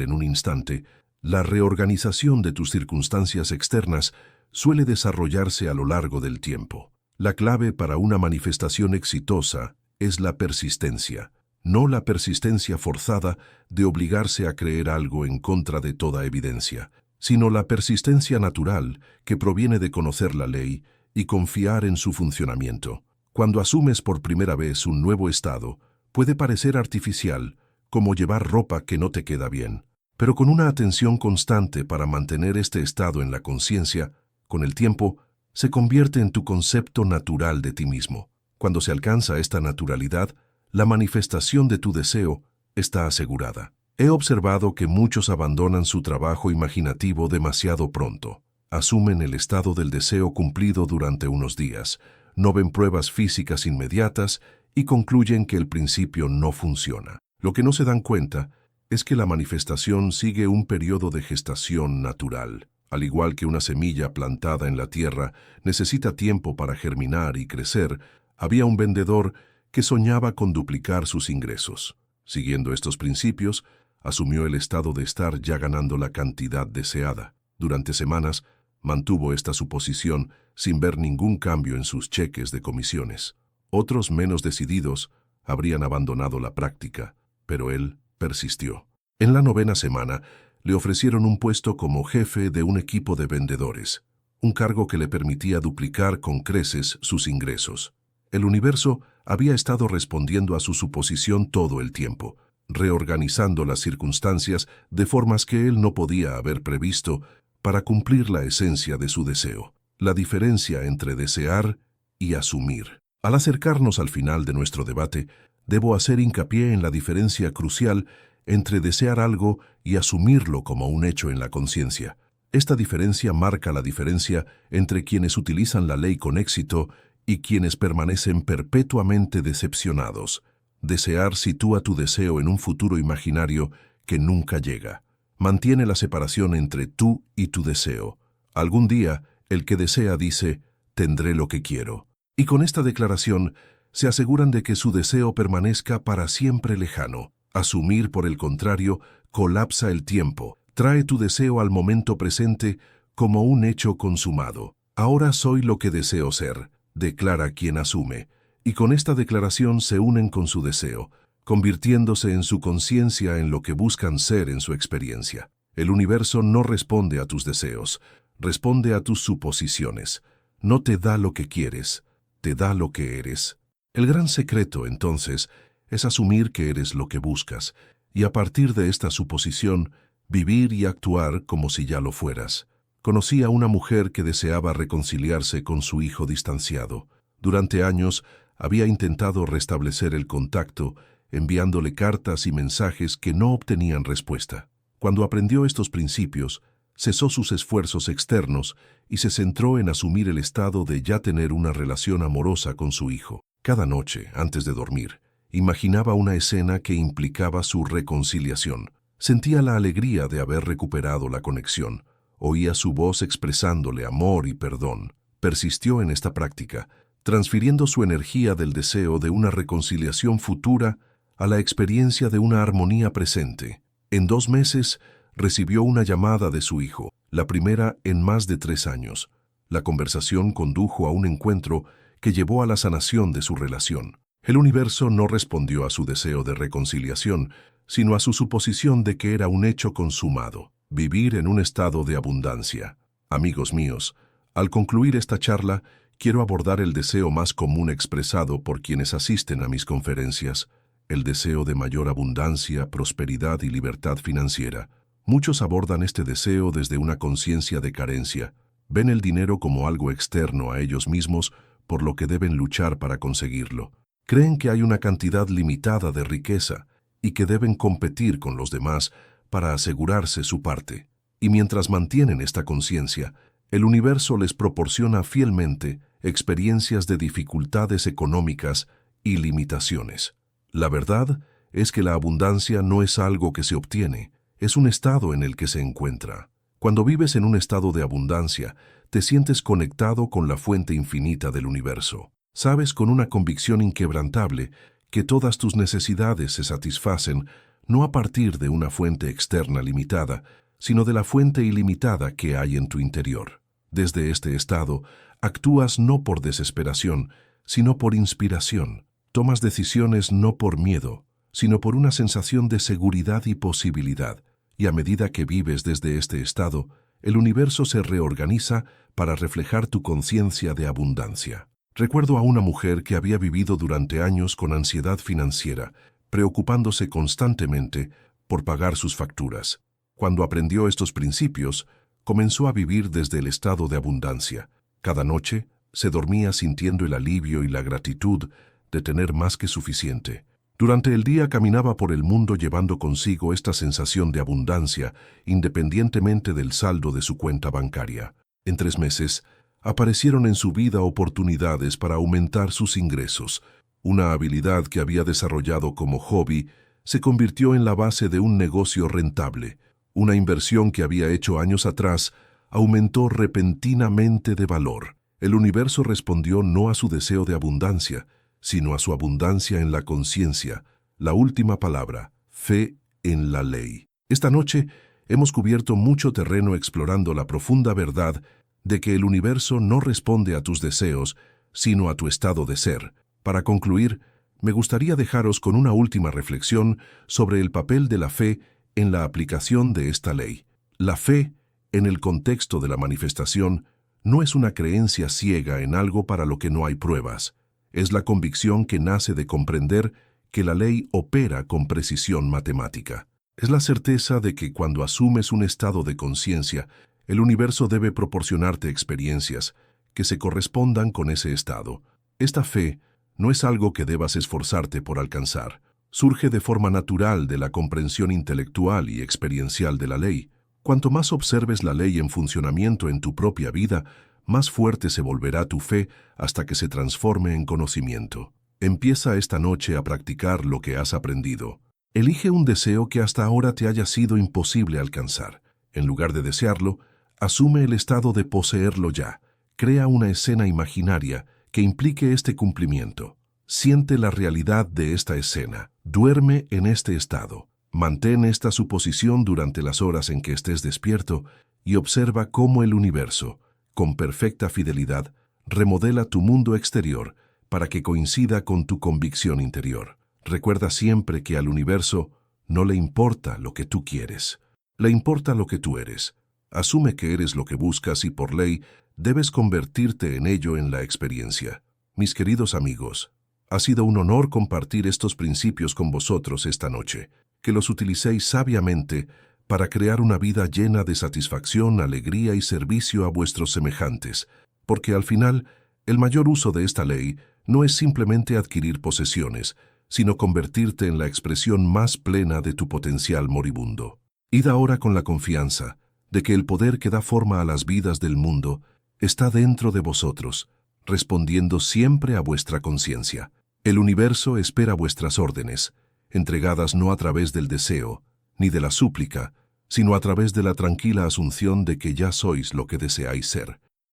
en un instante, la reorganización de tus circunstancias externas suele desarrollarse a lo largo del tiempo. La clave para una manifestación exitosa es la persistencia, no la persistencia forzada de obligarse a creer algo en contra de toda evidencia, sino la persistencia natural que proviene de conocer la ley y confiar en su funcionamiento. Cuando asumes por primera vez un nuevo estado, puede parecer artificial, como llevar ropa que no te queda bien, pero con una atención constante para mantener este estado en la conciencia, con el tiempo, se convierte en tu concepto natural de ti mismo. Cuando se alcanza esta naturalidad, la manifestación de tu deseo está asegurada. He observado que muchos abandonan su trabajo imaginativo demasiado pronto. Asumen el estado del deseo cumplido durante unos días, no ven pruebas físicas inmediatas y concluyen que el principio no funciona. Lo que no se dan cuenta es que la manifestación sigue un periodo de gestación natural. Al igual que una semilla plantada en la tierra necesita tiempo para germinar y crecer, había un vendedor que soñaba con duplicar sus ingresos. Siguiendo estos principios, asumió el estado de estar ya ganando la cantidad deseada. Durante semanas, mantuvo esta suposición sin ver ningún cambio en sus cheques de comisiones. Otros menos decididos habrían abandonado la práctica, pero él persistió. En la 9ª semana, le ofrecieron un puesto como jefe de un equipo de vendedores, un cargo que le permitía duplicar con creces sus ingresos. El universo había estado respondiendo a su suposición todo el tiempo, reorganizando las circunstancias de formas que él no podía haber previsto para cumplir la esencia de su deseo, la diferencia entre desear y asumir. Al acercarnos al final de nuestro debate, debo hacer hincapié en la diferencia crucial entre desear algo y asumirlo como un hecho en la conciencia. Esta diferencia marca la diferencia entre quienes utilizan la ley con éxito y quienes permanecen perpetuamente decepcionados. Desear sitúa tu deseo en un futuro imaginario que nunca llega. Mantiene la separación entre tú y tu deseo. Algún día, el que desea dice, tendré lo que quiero. Y con esta declaración, se aseguran de que su deseo permanezca para siempre lejano. Asumir, por el contrario, colapsa el tiempo. Trae tu deseo al momento presente como un hecho consumado. Ahora soy lo que deseo ser, declara quien asume, y con esta declaración se unen con su deseo, convirtiéndose en su conciencia en lo que buscan ser en su experiencia. El universo no responde a tus deseos, responde a tus suposiciones. No te da lo que quieres, te da lo que eres. El gran secreto, entonces, es asumir que eres lo que buscas, y a partir de esta suposición, vivir y actuar como si ya lo fueras. Conocí a una mujer que deseaba reconciliarse con su hijo distanciado. Durante años, había intentado restablecer el contacto, enviándole cartas y mensajes que no obtenían respuesta. Cuando aprendió estos principios, cesó sus esfuerzos externos y se centró en asumir el estado de ya tener una relación amorosa con su hijo. Cada noche, antes de dormir, imaginaba una escena que implicaba su reconciliación. Sentía la alegría de haber recuperado la conexión. Oía su voz expresándole amor y perdón. Persistió en esta práctica, transfiriendo su energía del deseo de una reconciliación futura a la experiencia de una armonía presente. En 2 meses, recibió una llamada de su hijo, la primera en más de 3 años. La conversación condujo a un encuentro que llevó a la sanación de su relación. El universo no respondió a su deseo de reconciliación, sino a su suposición de que era un hecho consumado. Vivir en un estado de abundancia. Amigos míos, al concluir esta charla, quiero abordar el deseo más común expresado por quienes asisten a mis conferencias, el deseo de mayor abundancia, prosperidad y libertad financiera. Muchos abordan este deseo desde una conciencia de carencia. Ven el dinero como algo externo a ellos mismos, por lo que deben luchar para conseguirlo. Creen que hay una cantidad limitada de riqueza y que deben competir con los demás para asegurarse su parte. Y mientras mantienen esta conciencia, el universo les proporciona fielmente experiencias de dificultades económicas y limitaciones. La verdad es que la abundancia no es algo que se obtiene, es un estado en el que se encuentra. Cuando vives en un estado de abundancia, te sientes conectado con la fuente infinita del universo. Sabes con una convicción inquebrantable que todas tus necesidades se satisfacen no a partir de una fuente externa limitada, sino de la fuente ilimitada que hay en tu interior. Desde este estado, actúas no por desesperación, sino por inspiración. Tomas decisiones no por miedo, sino por una sensación de seguridad y posibilidad. Y a medida que vives desde este estado, el universo se reorganiza para reflejar tu conciencia de abundancia. Recuerdo a una mujer que había vivido durante años con ansiedad financiera, preocupándose constantemente por pagar sus facturas. Cuando aprendió estos principios, comenzó a vivir desde el estado de abundancia. Cada noche se dormía sintiendo el alivio y la gratitud de tener más que suficiente. Durante el día caminaba por el mundo llevando consigo esta sensación de abundancia, independientemente del saldo de su cuenta bancaria. En 3 meses, aparecieron en su vida oportunidades para aumentar sus ingresos. Una habilidad que había desarrollado como hobby se convirtió en la base de un negocio rentable. Una inversión que había hecho años atrás aumentó repentinamente de valor. El universo respondió no a su deseo de abundancia, sino a su abundancia en la conciencia, la última palabra, fe en la ley. Esta noche hemos cubierto mucho terreno explorando la profunda verdad de que el universo no responde a tus deseos, sino a tu estado de ser. Para concluir, me gustaría dejaros con una última reflexión sobre el papel de la fe en la aplicación de esta ley. La fe, en el contexto de la manifestación, no es una creencia ciega en algo para lo que no hay pruebas. Es la convicción que nace de comprender que la ley opera con precisión matemática. Es la certeza de que cuando asumes un estado de conciencia, el universo debe proporcionarte experiencias que se correspondan con ese estado. Esta fe no es algo que debas esforzarte por alcanzar. Surge de forma natural de la comprensión intelectual y experiencial de la ley. Cuanto más observes la ley en funcionamiento en tu propia vida, más fuerte se volverá tu fe hasta que se transforme en conocimiento. Empieza esta noche a practicar lo que has aprendido. Elige un deseo que hasta ahora te haya sido imposible alcanzar. En lugar de desearlo, asume el estado de poseerlo ya. Crea una escena imaginaria que implique este cumplimiento. Siente la realidad de esta escena. Duerme en este estado. Mantén esta suposición durante las horas en que estés despierto y observa cómo el universo, con perfecta fidelidad, remodela tu mundo exterior para que coincida con tu convicción interior. Recuerda siempre que al universo no le importa lo que tú quieres, le importa lo que tú eres. Asume que eres lo que buscas y por ley debes convertirte en ello en la experiencia. Mis queridos amigos, ha sido un honor compartir estos principios con vosotros esta noche. Que los utilicéis sabiamente para crear una vida llena de satisfacción, alegría y servicio a vuestros semejantes, porque al final, el mayor uso de esta ley no es simplemente adquirir posesiones, sino convertirte en la expresión más plena de tu potencial moribundo. Id ahora con la confianza de que el poder que da forma a las vidas del mundo está dentro de vosotros, respondiendo siempre a vuestra conciencia. El universo espera vuestras órdenes, entregadas no a través del deseo, ni de la súplica, sino a través de la tranquila asunción de que ya sois lo que deseáis ser.